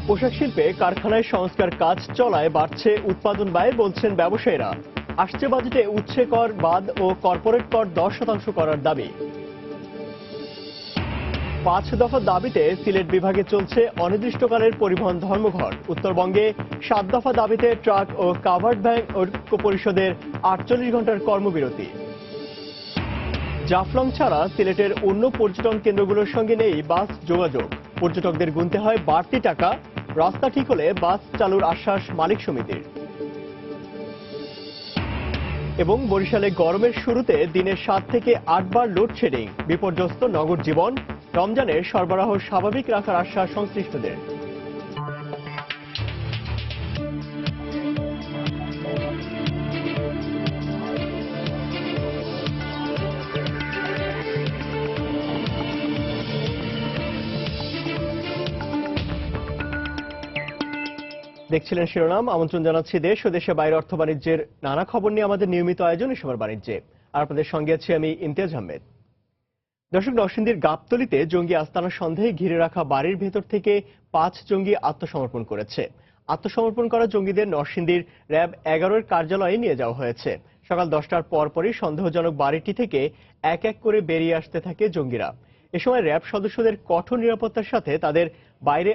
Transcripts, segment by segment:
পোশাক শিল্পে কারখানায় সংস্কার কাজ চলায় বাড়ছে উৎপাদন ব্যয় বলছেন ব্যবসায়ীরা। আসছে বাজেটে উৎসে কর বাদ ও কর্পোরেট কর 10% করার দাবি। 5 দফা দাবিতে সিলেট বিভাগে চলছে অনির্দিষ্টকালের পরিবহন ধর্মঘট। উত্তরবঙ্গে 7 দফা দাবিতে ট্রাক ও কাভার্ড ভ্যান ঐক্য পরিষদের 48 ঘন্টার কর্মবিরতি। জাফলং ছাড়া সিলেটের অন্য পর্যটন কেন্দ্রগুলোর সঙ্গে নেই বাস যোগাযোগ। পর্যটকদের গুনতে হয় বাড়তি টাকা। রাস্তা ঠিক হলে বাস চালুর আশ্বাস মালিক সমিতির। এবং বরিশালে গরমের শুরুতে দিনে 7 থেকে 8 বার লোডশেডিং, বিপর্যস্ত নগর জীবন। রমজানের সরবরাহ স্বাভাবিক রাখার আশ্বাস সংশ্লিষ্টদের। দেখছিলেন শিরোনাম। আমন্ত্রণ জানাচ্ছি দেশ ও দেশের বাইরে অর্থ বাণিজ্যের নানা খবর নিয়ে আমাদের নিয়মিত আয়োজন এসবার বাণিজ্যে। আর আপনাদের সঙ্গে আছি আমি ইমতিয়াজ আহমেদ। দর্শক, নরসিংদীর গাবতলীতে জঙ্গি আস্তানা সন্দেহে ঘিরে রাখা বাড়ির ভেতর থেকে 5 জঙ্গি আত্মসমর্পণ করেছে। আত্মসমর্পণ করা জঙ্গিদের নরসিংদীর র্যাব 11 এর কার্যালয়ে নিয়ে যাওয়া হয়েছে। সকাল 10টার পরপরই সন্দেহজনক বাড়িটি থেকে এক এক করে বেরিয়ে আসতে থাকে জঙ্গিরা। এ সময় র্যাব সদস্যদের কঠোর নিরাপত্তার সাথে তাদের বাইরে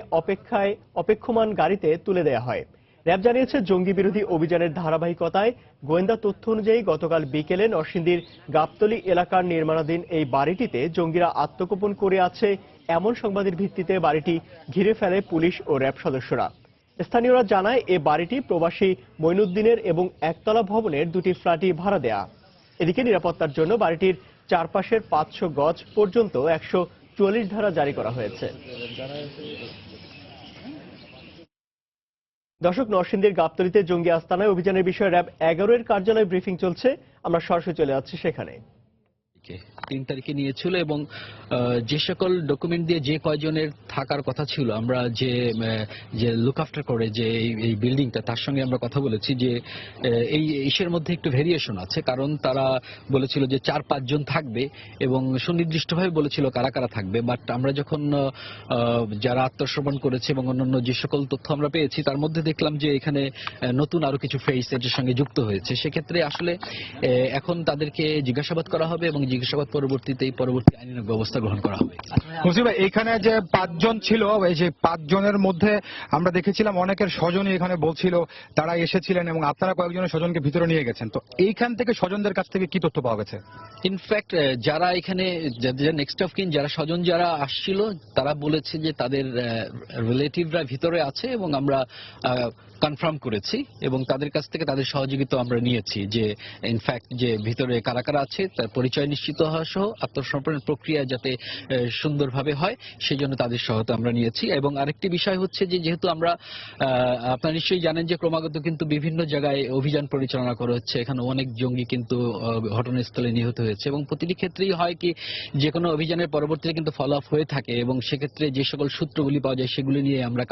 অপেক্ষমান গাড়িতে তুলে দেওয়া হয়। র্যাব জানিয়েছে, জঙ্গি বিরোধী অভিযানের ধারাবাহিকতায় গোয়েন্দা তথ্য অনুযায়ী গতকাল বিকেলে নরসিংদীর গাবতলী এলাকার নির্মাণাধীন এই বাড়িটিতে জঙ্গিরা আত্মগোপন করে আছে এমন সংবাদের ভিত্তিতে বাড়িটি ঘিরে ফেলে পুলিশ ও র্যাব সদস্যরা। স্থানীয়রা জানায়, এ বাড়িটি প্রবাসী মইনুদ্দিনের এবং একতলা ভবনের 2টি ফ্ল্যাটই ভাড়া দেয়া। এদিকে নিরাপত্তার জন্য বাড়িটির চারপাশের 500 গজ পর্যন্ত 144 ধারা জারি করা হয়েছে। দর্শক, নরসিংদীর গাবতলীতে জঙ্গি আস্তানায় অভিযানের বিষয়ে র্যাব 11 এর কার্যালয়ে ব্রিফিং চলছে। আমরা সরাসরি চলে যাচ্ছি সেখানে। 3 তারিখে নিয়েছিল এবং যে সকল ডকুমেন্ট দিয়ে যে কয়জনের থাকার কথা ছিল, আমরা যে লুক আফটার করে যে এই বিল্ডিংটা, তার সঙ্গে আমরা কথা বলেছি যে এই ইসের মধ্যে একটু ভেরিয়েশন আছে। কারণ তারা বলেছিল যে 4-5 জন থাকবে এবং সুনির্দিষ্টভাবে বলেছিল কারা কারা থাকবে। বাট আমরা যখন যারা আত্মসমর্পণ করেছে এবং অন্যান্য যে সকল তথ্য আমরা পেয়েছি, তার মধ্যে দেখলাম যে এখানে নতুন আরো কিছু ফেস এটার সঙ্গে যুক্ত হয়েছে। সেক্ষেত্রে আসলে এখন তাদেরকে জিজ্ঞাসাবাদ করা হবে এবং জিজ্ঞাসাবাদ পরবর্তী আইনানুগ ব্যবস্থা গ্রহণ করা হবে। মুসিব ভাই, এখানে যে 5 জন ছিল, এই যে 5 জনের মধ্যে আমরা দেখেছিলাম অনেকের স্বজনই এখানে বলছিল তারা এসেছিলেন এবং আপনারা কয়েকজনের স্বজনকে ভিতরে নিয়ে গেছেন। তো এইখান থেকে স্বজনদের কাছ থেকে কি তথ্য পাওয়া গেছে? ইনফ্যাক্ট যারা এখানে নেক্সট অফ কিন, যারা স্বজন যারা আসছিল, তারা বলেছে যে তাদের রিলেটিভরা ভিতরে আছে এবং আমরা কনফার্ম করেছি এবং তাদের কাছ থেকে তাদের সহযোগিতা আমরা নিয়েছি যে ইনফ্যাক্ট যে ভিতরে কারা কারা আছে তার পরিচয় নিশ্চিত হওয়া সহ আত্মসমর্পণের প্রক্রিয়া যাতে সুন্দরভাবে হয় সেই জন্য তাদের সহায়তা আমরা নিয়েছি। এবং আরেকটি বিষয় হচ্ছে যে যেহেতু আমরা আপনারা নিশ্চয়ই জানেন যে ক্রমাগত কিন্তু বিভিন্ন জায়গায় অভিযান পরিচালনা করা হচ্ছে, এখানে অনেক জঙ্গি কিন্তু ঘটনাস্থলে নিহত হয়েছে এবং প্রতিটি ক্ষেত্রেই হয় কি যে কোনো অভিযানের পরবর্তীতে কিন্তু ফলো আপ হয়ে থাকে এবং সেক্ষেত্রে যে সকল সূত্রগুলি পাওয়া যায় সেগুলি নিয়ে আমরা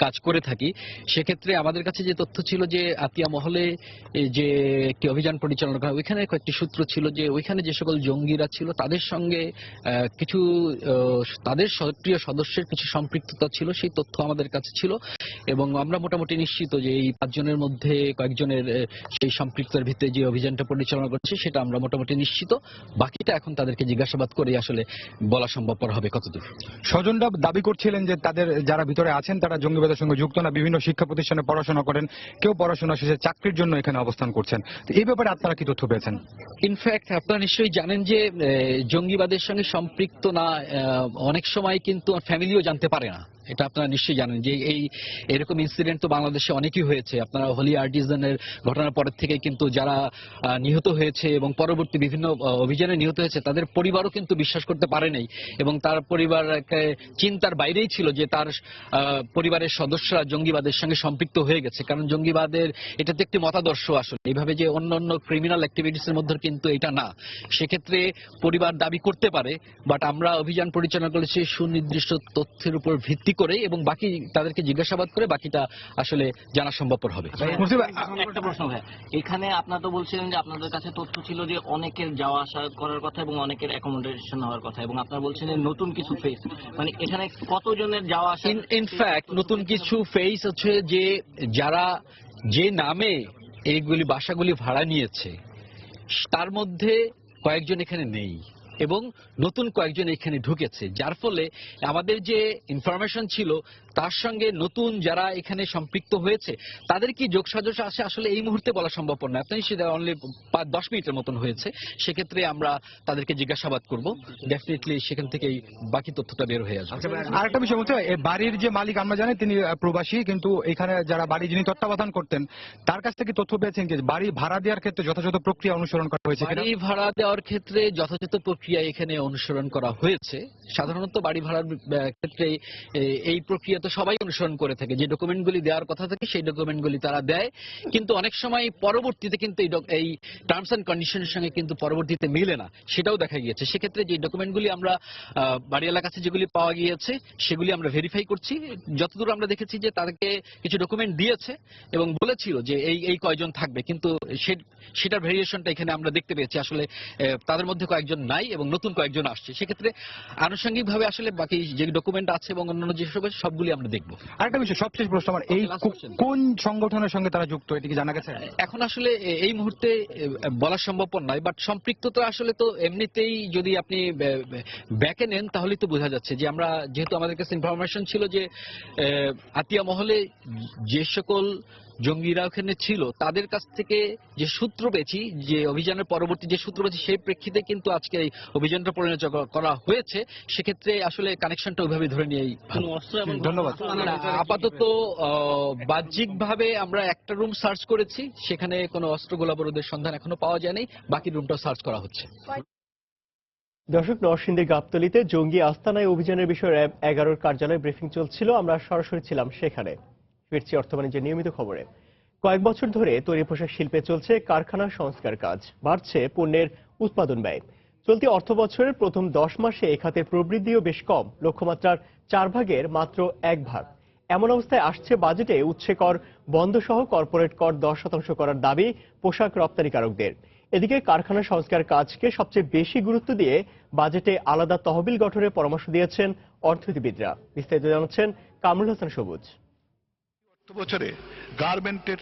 কাজ করে থাকি। সেক্ষেত্রে আমাদের কাছে যে তথ্য ছিল যে আতিয়া মহলে যে একটি অভিযান পরিচালনা করা, ওইখানে কয়েকটি সূত্র ছিল যে ওইখানে যে সকল জঙ্গিরা ছিল তাদের সঙ্গে কিছু তাদের সক্রিয় সদস্যের কিছু সম্পৃক্ততা ছিল, সেই তথ্য আমাদের কাছে ছিল এবং আমরা মোটামুটি নিশ্চিত যে এই 5 জনের মধ্যে কয়েকজনের সেই সম্পৃক্ততার ভিত্তিতে যে অভিযানটা পরিচালনা করছে সেটা আমরা মোটামুটি নিশ্চিত। বাকিটা এখন তাদেরকে জিজ্ঞাসাবাদ করে আসলে বলা সম্ভবপর হবে কতদূর। স্বজনরা দাবি করছিলেন যে তাদের যারা ভিতরে আছেন তারা জঙ্গিবাদের সঙ্গে যুক্ত না, বিভিন্ন শিক্ষা প্রতিষ্ঠানে পড়াশোনা করেন, কেউ পড়াশোনা শেষে চাকরির জন্য এখানে অবস্থান করছেন। তো এই ব্যাপারে আপনারা কি তথ্য পেয়েছেন? ইনফ্যাক্ট আপনারা নিশ্চয়ই জানেন যে জঙ্গিবাদের সঙ্গে সম্পৃক্ত না অনেক সময় কিন্তু ফ্যামিলিও জানতে পারে না। এটা আপনারা নিশ্চয়ই জানেন যে এরকম ইনসিডেন্ট তো বাংলাদেশে অনেকই হয়েছে। আপনারা হোলি আর্টিজানের ঘটনার পরের থেকে কিন্তু যারা নিহত হয়েছে এবং পরবর্তী বিভিন্ন অভিযানে নিহত হয়েছে তাদের পরিবারও কিন্তু বিশ্বাস করতে পারে নাই এবং তার পরিবার চিন্তার বাইরেই ছিল যে তার পরিবারের সদস্যরা জঙ্গিবাদের সঙ্গে সম্পৃক্ত হয়ে গেছে। কারণ জঙ্গিবাদের এটা তো একটি মতাদর্শ আসলে, এইভাবে যে অন্য ক্রিমিনাল অ্যাক্টিভিটিস এর মধ্যে কিন্তু এটা না। সেক্ষেত্রে পরিবার দাবি করতে পারে, বাট আমরা অভিযান পরিচালনা করেছি সুনির্দিষ্ট তথ্যের উপর ভিত্তি ভিত্তি করে এবং বাকি তাদেরকে জিজ্ঞাসাবাদ করে বাকিটা আসলে জানা সম্ভবপর হবে। মুসিব ভাই, একটা প্রশ্ন ভাই, এখানে আপনারা তো বলছিলেন যে আপনাদের কাছে তথ্য ছিল যে অনেকের যাওয়া আসা করার কথা এবং অনেকের অ্যাকোমোডেশন হওয়ার কথা, এবং আপনারা বলছিলেন নতুন কিছু ফেস, মানে এখানে কতজনের যাওয়া আসা? ইনফ্যাক্ট নতুন কিছু ফেস হচ্ছে যে যারা যে নামে এইগুলি বাসাগুলি ভাড়া নিয়েছে তার মধ্যে কয়েকজন এখানে নেই এবং নতুন কয়েকজন এখানে ঢুকেছে, যার ফলে আমাদের যে ইনফরমেশন ছিল তার সঙ্গে নতুন যারা এখানে সম্পৃক্ত হয়েছে তাদের কি যোগসাজশ আছে আসলে এই মুহূর্তে বলা সম্ভব নয়। আপনি সেটা অনলি 5-10 মিনিটের মতন হয়েছে, সেক্ষেত্রে আমরা তাদেরকে জিজ্ঞাসাবাদ করব, ডেফিনেটলি সেখান থেকেই বাকি তথ্যটা বের হয়ে আসবে। আরেকটা বিষয় বলতে এই বাড়ির যে মালিক আমরা জানি তিনি প্রবাসী, কিন্তু এখানে যারা বাড়ি যিনি তত্ত্বাবধান করতেন তার কাছ থেকে তথ্য পেয়েছেন কি বাড়ি ভাড়া দেওয়ার ক্ষেত্রে যথাযথ প্রক্রিয়া অনুসরণ করা হয়েছে কিনা? বাড়ি ভাড়া দেওয়ার ক্ষেত্রে যথাযথ প্রক্রিয়া এখানে অনুসরণ করা হয়েছে। সাধারণত বাড়ি ভাড়ার ক্ষেত্রে এই প্রক্রিয়া তো সবাই অনুসরণ করে থাকে, যে ডকুমেন্টগুলি দেওয়ার কথা থাকে সেই ডকুমেন্টগুলি তারা দেয়, কিন্তু অনেক সময় পরবর্তীতে কিন্তু এই টার্মস এন্ড কন্ডিশনের সঙ্গে কিন্তু পরবর্তীতে মিলে না, সেটাও দেখা গিয়েছে। সেক্ষেত্রে যে ডকুমেন্টগুলি আমরা বাড়িওয়ালার কাছে যেগুলি পাওয়া গিয়েছে সেগুলি আমরা ভেরিফাই করছি। যতদূর আমরা দেখেছি যে তাদেরকে কিছু ডকুমেন্ট দিয়েছে এবং বলেছিল যে এই কয়জন থাকবে, কিন্তু সেটার ভেরিয়েশনটা এখানে আমরা দেখতে পেয়েছি আসলে তাদের মধ্যে কয়েকজন নাই এবং নতুন কয়েকজন আসছে। সেক্ষেত্রে আনুষঙ্গিকভাবে আসলে বাকি যে ডকুমেন্ট আছে এবং অন্যান্য যেসব আছে সবগুলি আমরা দেখবো। আরেকটা বিষয়, সবশেষ প্রশ্ন আমার, এই কোন সংগঠনের সঙ্গে তারা যুক্ত এটা কি জানা গেছে? এখন আসলে এই মুহূর্তে বলা সম্ভবপর নয়, বাট সম্পৃক্ততা আসলে তো এমনিতেই যদি আপনি ব্যাকে নেন তাহলেই তো বোঝা যাচ্ছে যে আমরা যেহেতু আমাদের কাছে ইনফরমেশন ছিল যে আতিয়া মহলে যে সকল জঙ্গিরা ওখানে ছিল তাদের কাছ থেকে যে সূত্র পেয়েছি, যে অভিযানের পরবর্তী যে সূত্র পেয়েছি সেই প্রেক্ষিতে কিন্তু আজকে এই অভিযানটা পরিণত করা হয়েছে। সেক্ষেত্রে আসলে কানেকশনটা ওইভাবে ধরে নিয়েই ভালো। ধন্যবাদ। আপাতত বাহ্যিকভাবে আমরা একটা রুম সার্চ করেছি, সেখানে কোনো অস্ত্র গোলাবারুদের সন্ধান এখনো পাওয়া যায়নি, বাকি রুমটাও সার্চ করা হচ্ছে। দর্শক, নরসিংদীর গাবতলীতে জঙ্গি আস্তানায় অভিযানের বিষয়ে র্যাব 11 কার্যালয়ে ব্রিফিং চলছিল, আমরা সরাসরি ছিলাম সেখানে। ফিরছি অর্থ বাণিজ্যের নিয়মিত খবরে। কয়েক বছর ধরে তৈরি পোশাক শিল্পে চলছে কারখানা সংস্কার কাজ, বাড়ছে পণ্যের উৎপাদন ব্যয়। চলতি অর্থ বছরের প্রথম 10 মাসে এ খাতের প্রবৃদ্ধিও বেশ কম, লক্ষ্যমাত্রার 4 ভাগের মাত্র 1 ভাগ। এমন অবস্থায় আসছে বাজেটে উৎসে কর বন্ধ সহ কর্পোরেট কর 10% করার দাবি পোশাক রপ্তানিকারকদের। এদিকে কারখানা সংস্কার কাজকে সবচেয়ে বেশি গুরুত্ব দিয়ে বাজেটে আলাদা তহবিল গঠনের পরামর্শ দিয়েছেন অর্থনীতিবিদরা। বিস্তারিত জানাচ্ছেন কামরুল হাসান সবুজ। বছরে গার্মেন্টের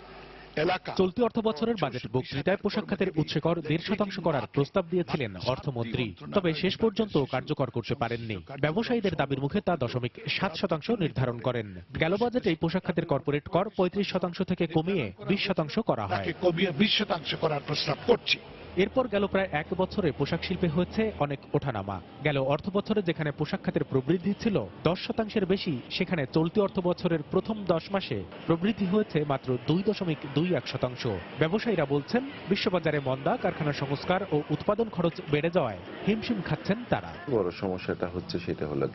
এলাকা চলতি অর্থ বছরের বাজেট বক্তৃতায় পোশাক খাতের উৎসে কর 1.5% করার প্রস্তাব দিয়েছিলেন অর্থমন্ত্রী, তবে শেষ পর্যন্ত কার্যকর করতে পারেননি। ব্যবসায়ীদের দাবির মুখে তা 0.7% নির্ধারণ করেন। গেল বাজেটে এই পোশাক খাতের কর্পোরেট কর 35% থেকে কমিয়ে 20% করা হয়। কমিয়ে 20% করার প্রস্তাব করছি। এরপর গেল প্রায় 1 বছরে পোশাক শিল্পে হয়েছে অনেক ওঠানামা। গেল অর্থ বছরে যেখানে পোশাক খাতের প্রবৃদ্ধি ছিল 10%-এর বেশি, সেখানে চলতি অর্থ বছরের প্রথম 10 মাসে প্রবৃদ্ধি হয়েছে মাত্র 2.21%। ব্যবসায়ীরা বলছেন বিশ্ববাজারে মন্দা, কারখানা সংস্কার ও উৎপাদন খরচ বেড়ে যাওয়ায় হিমশিম খাচ্ছেন তারা। বড় সমস্যাটা হচ্ছে সেটা হলো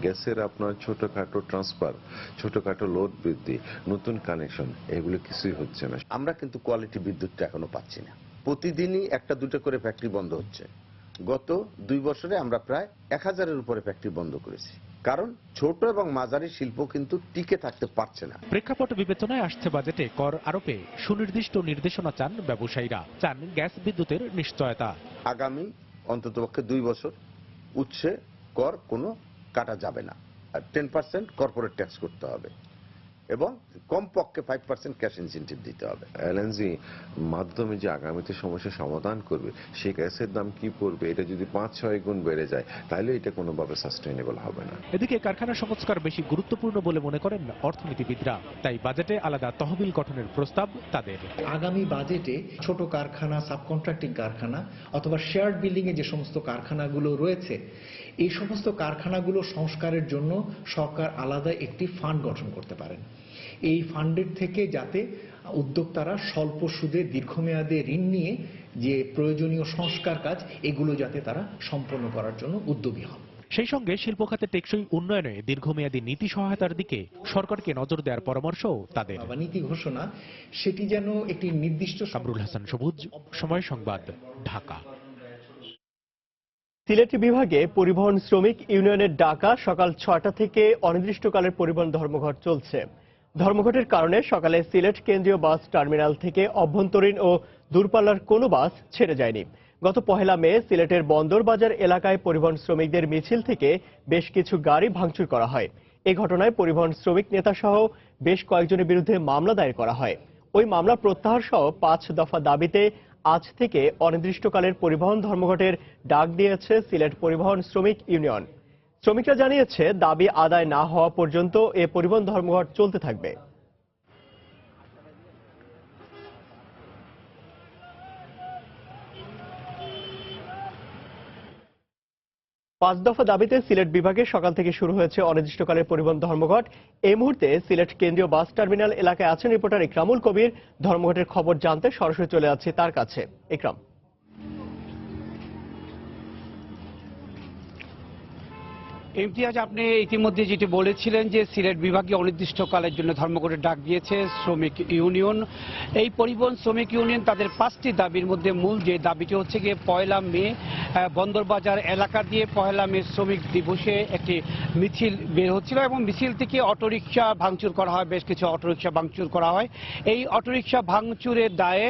গ্যাসের আপনার ছোটখাটো ট্রান্সফার, ছোটখাটো লোড বৃদ্ধি, নতুন কানেকশন, এগুলো কিছুই হচ্ছে না। আমরা কিন্তু কোয়ালিটি বিদ্যুৎটা এখনো পাচ্ছি না। প্রতিদিনই একটা দুটো করে ফ্যাক্টরি বন্ধ হচ্ছে। গত 2 বছরে আমরা প্রায় 1000-এর উপরে ফ্যাক্টরি বন্ধ করেছি, কারণ ছোট এবং মাঝারি শিল্প কিন্তু টিকে থাকতে পারছে না। প্রেক্ষাপট বিবেচনায় আসছে বাজেটে কর আরোপে সুনির্দিষ্ট নির্দেশনা চান ব্যবসায়ীরা, চান গ্যাস বিদ্যুতের নিশ্চয়তা। আগামী অন্ততপক্ষে 2 বছর উৎসে কর কোনো কাটা যাবে না, আর 10% কর্পোরেট ট্যাক্স করতে হবে এবং কমপক্ষে 5% ক্যাশ ইনসেন্টিভ দিতে হবে। এলএনজি মাধ্যমে যে আগামীতে সমস্যার সমাধান করবে, সেই গ্যাসের দাম কি পড়বে, এটা যদি 5-6 গুণ বেড়ে যায় তাহলে এটা কোনোভাবে সাস্টেইনেবল হবে না। এদিকে কারখানা সংস্কার বেশি গুরুত্বপূর্ণ বলে মনে করেন অর্থনীতিবিদরা, তাই বাজেটে আলাদা তহবিল গঠনের প্রস্তাব তাদের। আগামী বাজেটে ছোট কারখানা, সাবকন্ট্রাক্টিং কারখানা অথবা শেয়ার্ড বিল্ডিং এ যে সমস্ত কারখানাগুলো রয়েছে, এই সমস্ত কারখানাগুলো সংস্কারের জন্য সরকার আলাদা একটি ফান্ড গঠন করতে পারেন। এই ফান্ডের থেকে যাতে উদ্যোক্তারা স্বল্প সুদে দীর্ঘমেয়াদে ঋণ নিয়ে যে প্রয়োজনীয় সংস্কার কাজ, এগুলো যাতে তারা সম্পন্ন করার জন্য উদ্যোগী হন। সেই সঙ্গে শিল্প খাতে টেকসই উন্নয়নে দীর্ঘমেয়াদী নীতি সহায়তার দিকে সরকারকে নজর দেওয়ার পরামর্শও তাদের। নীতি ঘোষণা সেটি যেন একটি নির্দিষ্ট। কামরুল হাসান সবুজ, সময় সংবাদ, ঢাকা। সিলেট বিভাগে পরিবহন শ্রমিক ইউনিয়নের ডাকা সকাল 6টা থেকে অনির্দিষ্টকালের পরিবহন ধর্মঘট চলছে। ধর্মঘটের কারণে সকালে সিলেট কেন্দ্রীয় বাস টার্মিনাল থেকে অভ্যন্তরীণ ও দূরপাল্লার কোনো বাস ছেড়ে যায়নি। গত 1 মে সিলেটের বন্দর বাজার এলাকায় পরিবহন শ্রমিকদের মিছিল থেকে বেশ কিছু গাড়ি ভাঙচুর করা হয়। এই ঘটনায় পরিবহন শ্রমিক নেতা সহ বেশ কয়েকজনের বিরুদ্ধে মামলা দায়ের করা হয়। ওই মামলা প্রত্যাহার সহ 5 দফা দাবিতে আজ থেকে অনির্দিষ্টকালের পরিবহন ধর্মঘটের ডাক দিয়েছে সিলেট পরিবহন শ্রমিক ইউনিয়ন। শ্রমিকরা জানিয়েছে, দাবি আদায় না হওয়া পর্যন্ত এ পরিবহন ধর্মঘট চলতে থাকবে। 5 দফা দাবিতে সিলেট বিভাগে সকাল থেকে শুরু হয়েছে অনির্দিষ্টকালের পরিবহন ধর্মঘট। এই মুহূর্তে সিলেট কেন্দ্রীয় বাস টার্মিনাল এলাকায় আছেন রিপোর্টার ইকরামুল কবির। ধর্মঘটের খবর জানতে সরাসরি চলে যাচ্ছে তার কাছে। ইকরাম। ইমতিয়াজ, আপনি ইতিমধ্যে যেটি বলেছিলেন যে সিলেট বিভাগে অনির্দিষ্টকালের জন্য ধর্মঘটের ডাক দিয়েছে শ্রমিক ইউনিয়ন। এই পরিবহন শ্রমিক ইউনিয়ন তাদের 5টি দাবির মধ্যে মূল যে দাবিটি হচ্ছে গিয়ে 1 মে বন্দরবাজার এলাকা দিয়ে 1 মে শ্রমিক দিবসে একটি মিছিল বের হচ্ছিল এবং মিছিল থেকে অটোরিকশা ভাঙচুর করা হয়, বেশ কিছু অটোরিকশা ভাঙচুর করা হয়। এই অটোরিকশা ভাঙচুরের দায়ে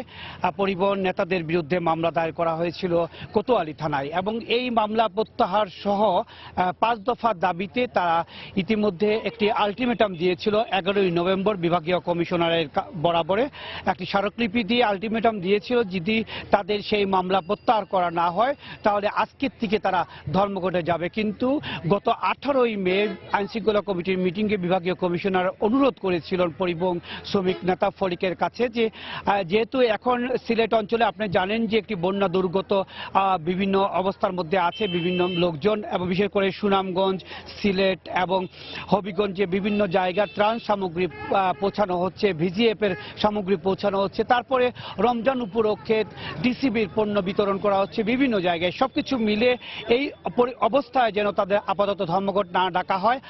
পরিবহন নেতাদের বিরুদ্ধে মামলা দায়ের করা হয়েছিল কোতোয়ালি থানায় এবং এই মামলা প্রত্যাহার সহ 5 দফা দাবিতে তারা ইতিমধ্যে একটি আলটিমেটাম দিয়েছিল 11 নভেম্বর বিভাগীয় কমিশনারের বরাবরে একটি স্মারকলিপি দিয়ে আলটিমেটাম দিয়েছিল, যদি তাদের সেই মামলা প্রত্যাহার করা না হয় তাহলে আজকের থেকে তারা ধর্মঘটে যাবে। কিন্তু গত 18 মে আইনশৃঙ্খলা কমিটির মিটিংয়ে বিভাগীয় কমিশনার অনুরোধ করেছিলেন পরিবহন শ্রমিক নেতা ফরিকের কাছে যে যেহেতু এখন সিলেট অঞ্চলে আপনি জানেন যে একটি বন্যা দুর্গত বিভিন্ন অবস্থার মধ্যে আছে বিভিন্ন লোকজন এবং বিশেষ করে সুনামগঞ্জ, সিলেট এবং হবিগঞ্জে বিভিন্ন জায়গায় ত্রাণ সামগ্রী পৌঁছানো হচ্ছে, ভিজিএফ এর সামগ্রী পৌঁছানো হচ্ছে, তারপরে রমজান উপলক্ষে ডিসিবির পণ্য বিতরণ করা হচ্ছে বিভিন্ন জায়গায়। সবকিছু মিলে এই অবস্থায় যেন তাদের আপাতত ধর্মঘট না ডাকা হয়,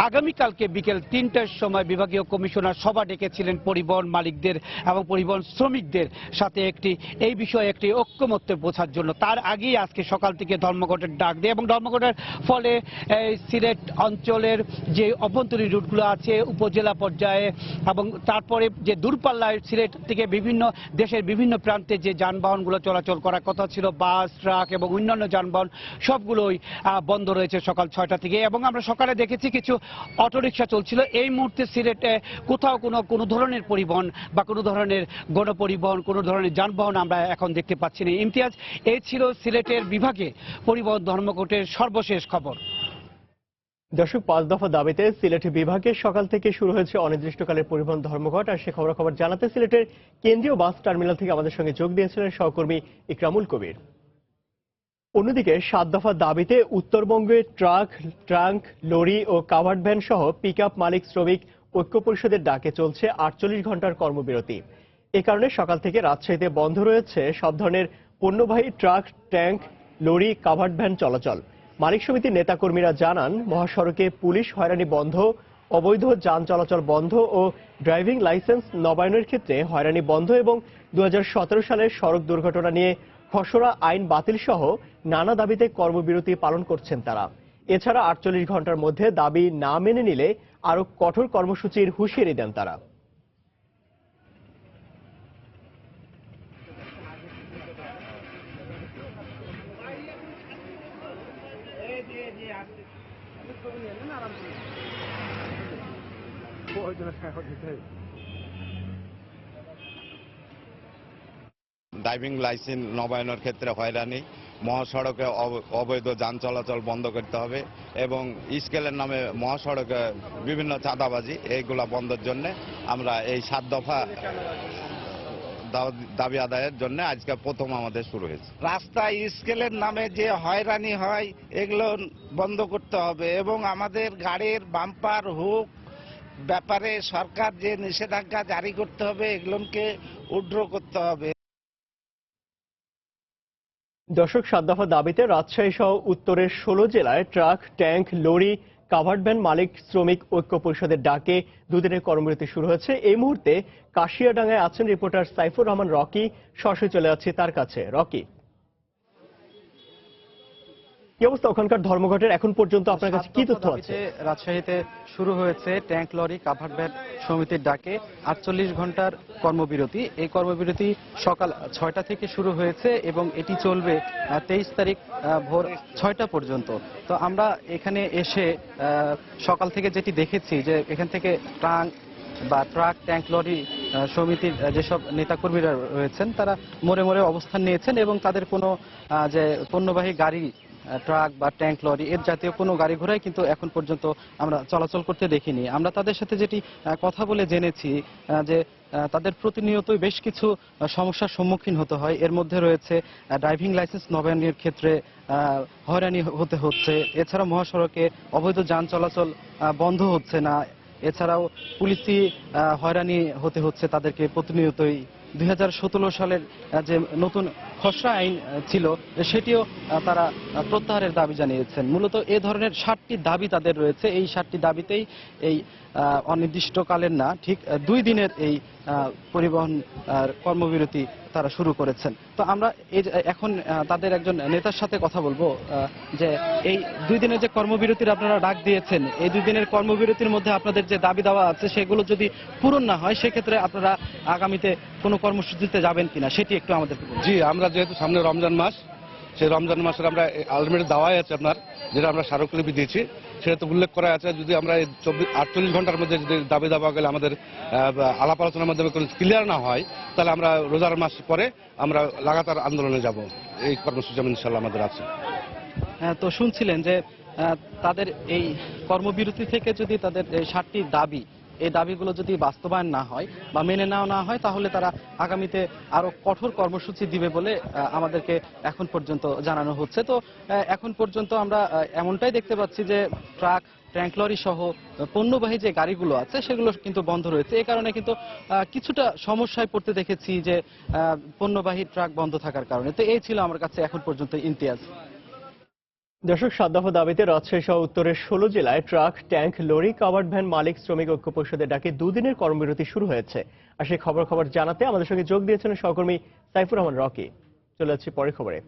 আগামীকালকে বিকেল 3টার সময় বিভাগীয় কমিশনার সভা ডেকেছিলেন পরিবহন মালিকদের এবং পরিবহন শ্রমিকদের সাথে এই বিষয়ে একটি ঐক্যমত্যে পৌঁছার জন্য। তার আগেই আজকে সকাল থেকে ধর্মঘটের ডাক দেয় এবং ধর্মঘটের ফলে সিলেট অঞ্চলের যে অভ্যন্তরীণ রুটগুলো আছে উপজেলা পর্যায়ে এবং তারপরে যে দূরপাল্লায় সিলেট থেকে বিভিন্ন দেশের বিভিন্ন প্রান্তে যে যানবাহনগুলো চলাচল করার কথা ছিল, বাস, ট্রাক এবং অন্যান্য যানবাহন সবগুলোই বন্ধ রয়েছে সকাল 6টা থেকে। এবং আমরা সকালে দেখেছি কিছু অটোরিকশা চলছিল। এই মুহূর্তে সিলেটে কোথাও কোনো ধরনের পরিবহন বা কোনো ধরনের গণপরিবহন, কোনো ধরনের যানবাহন আমরা এখন দেখতে পাচ্ছি না। ইমতিয়াজ, এই ছিল সিলেটের বিভাগে পরিবহন ধর্মঘটের সর্বশেষ খবর। দর্শক, 5 দফা দাবিতে সিলেট বিভাগে সকাল থেকে শুরু হয়েছে অনির্দিষ্টকালের পরিবহন ধর্মঘট। আর সে খবর জানাতে সিলেটের কেন্দ্রীয় বাস টার্মিনাল থেকে আমাদের সঙ্গে যোগ দিয়েছিলেন সহকর্মী ইকরামুল কবির। অন্যদিকে 7 দফা দাবিতে উত্তরবঙ্গে ট্রাঙ্ক, লরি ও কাভার্ড ভ্যান সহ পিকআপ মালিক শ্রমিক ঐক্য পরিষদের ডাকে চলছে 48 ঘন্টার কর্মবিরতি। এ কারণে সকাল থেকে রাজশাহীতে বন্ধ রয়েছে সব ধরনের পণ্যবাহী truck, tank, lorry, covered van চলাচল। মালিক সমিতির নেতাকর্মীরা জানান, মহাসড়কে পুলিশ হয়রানি বন্ধ, অবৈধ যান চলাচল বন্ধ ও ড্রাইভিং লাইসেন্স নবায়নের ক্ষেত্রে হয়রানি বন্ধ এবং 2017 সালের সড়ক দুর্ঘটনা নিয়ে খসড়া আইন বাতিল সহ নানা দাবিতে কর্মবিরতি পালন করছেন তারা। এছাড়া 48 ঘন্টার মধ্যে দাবি না মেনে নিলে আরো কঠোর কর্মসূচির হুঁশিয়ারি দেন তারা। ড্রাইভিং লাইসেন্স নবায়নের ক্ষেত্রে হয়রানি, মহাসড়কে অবৈধ যান চলাচল বন্ধ করতে হবে এবং স্কেলের নামে মহাসড়কে বিভিন্ন চাঁদাবাজি, এইগুলা বন্ধের জন্য আমরা এই 7 দফা দাবি আদায়ের জন্য আজকে প্রথম আমাদের শুরু হয়েছে। রাস্তায় স্কেলের নামে যে হয়রানি হয় এগুলো বন্ধ করতে হবে এবং আমাদের গাড়ির বাম্পার হুক ব্যাপারে সরকার যে নিষেধাজ্ঞা জারি করতে হবে এগুলোকে উইথড্র করতে হবে। দর্শক, 7 দফা দাবিতে রাজশাহী সহ উত্তরের 16 জেলায় truck, tank, lorry, covered van মালিক শ্রমিক ঐক্য পরিষদের ডাকে দুদিনের কর্মবিরতি শুরু হয়েছে। এই মুহূর্তে কাশিয়াডাঙ্গায় আছেন রিপোর্টার সাইফুর রহমান রকি। সরাসরি চলে যাচ্ছি তার কাছে। রকি। কি অবস্থা ওখানকার ধর্মঘটের এখন পর্যন্ত আপনার কাছে কি তথ্য আছে? রাজশাহীতে শুরু হয়েছে ট্যাঙ্ক লরি কাভার্ড ভ্যান সমিতির ডাকে 48 ঘন্টার কর্মবিরতি। এই কর্মবিরতি সকাল 6টা থেকে শুরু হয়েছে এবং এটি চলবে 23 তারিখ ভোর 6টা পর্যন্ত। তো আমরা এখানে এসে সকাল থেকে যেটি দেখেছি যে এখান থেকে ট্রাক ট্যাঙ্ক লরি সমিতির যেসব নেতাকর্মীরা রয়েছেন তারা মোড়ে মোড়ে অবস্থান নিয়েছেন এবং তাদের কোনো যে পণ্যবাহী গাড়ি, ট্রাক বা ট্যাঙ্ক লরি এর জাতীয় কোনো গাড়ি ঘোড়াই কিন্তু এখন পর্যন্ত আমরা চলাচল করতে দেখিনি। আমরা তাদের সাথে যেটি কথা বলে জেনেছি যে তাদের প্রতিনিয়তই বেশ কিছু সমস্যার সম্মুখীন হতে হয়। এর মধ্যে রয়েছে ড্রাইভিং লাইসেন্স নবায়নের ক্ষেত্রে হয়রানি হতে হচ্ছে, এছাড়া মহাসড়কে অবৈধ যান চলাচল বন্ধ হচ্ছে না, এছাড়াও পুলিশি হয়রানি হতে হচ্ছে তাদেরকে প্রতিনিয়তই। 2017 সালের যে নতুন খসড়া আইন ছিল সেটিও তারা প্রত্যাহারের দাবি জানিয়েছেন। মূলত এ ধরনের 7টি দাবি তাদের রয়েছে। এই 7টি দাবিতেই এই অনির্দিষ্টকালের না, ঠিক 2 দিনের এই পরিবহন কর্মবিরতি তারা শুরু করেছেন। তো আমরা এখন তাদের একজন নেতার সাথে কথা বলবো যে এই 2 দিনের যে কর্মবিরতির আপনারা ডাক দিয়েছেন, এই 2 দিনের কর্মবিরতির মধ্যে আপনাদের যে দাবি দাওয়া আছে সেগুলো যদি পূরণ না হয় সেক্ষেত্রে আপনারা আগামীতে কোনো কর্মসূচিতে যাবেন কিনা সেটি একটু আমাদের। জি, আমরা যেহেতু সামনে রমজান মাস, সেই রমজান মাসের আমরা আলটিমেট দাওয়াই আছে আপনার, যেটা আমরা স্মারকলিপি দিয়েছি, সেটা তো উল্লেখ করা আছে। যদি আমরা এই 48 ঘন্টার মধ্যে যদি দাবি দাওয়া গেলে আমাদের আলাপ আলোচনার মাধ্যমে কোনো ক্লিয়ার না হয়, তাহলে আমরা রোজার মাস পরে আমরা লাগাতার আন্দোলনে যাব। এই কর্মসূচি ইনশাল্লাহ আমাদের আছে। তো শুনছিলেন যে তাদের এই কর্মবিরতি থেকে যদি তাদের 7টি দাবি, এই দাবিগুলো যদি বাস্তবায়ন না হয় বা মেনে নেওয়া না হয় তাহলে তারা আগামীতে আরো কঠোর কর্মসূচি দিবে বলে আমাদেরকে এখন পর্যন্ত জানানো হচ্ছে। তো এখন পর্যন্ত আমরা এমনটাই দেখতে পাচ্ছি যে ট্রাক, ট্যাঙ্ক লরি সহ পণ্যবাহী যে গাড়িগুলো আছে সেগুলো কিন্তু বন্ধ রয়েছে। এই কারণে কিন্তু কিছুটা সমস্যায় পড়তে দেখেছি যে পণ্যবাহী ট্রাক বন্ধ থাকার কারণে। তো এই ছিল আমার কাছে এখন পর্যন্ত ইমতিয়াজ। দর্শক, 7 দফা দাবিতে রাজশাহী সহ উত্তরের 16 জেলায় truck, tank, lorry, covered van মালিক শ্রমিক ঐক্য পরিষদের ডাকে 2 দিনের কর্মবিরতি শুরু হয়েছে। আর সেই খবর জানাতে আমাদের সঙ্গে যোগ দিয়েছেন সহকর্মী সাইফুর রহমান রকি। চলে যাচ্ছি পরের খবরে।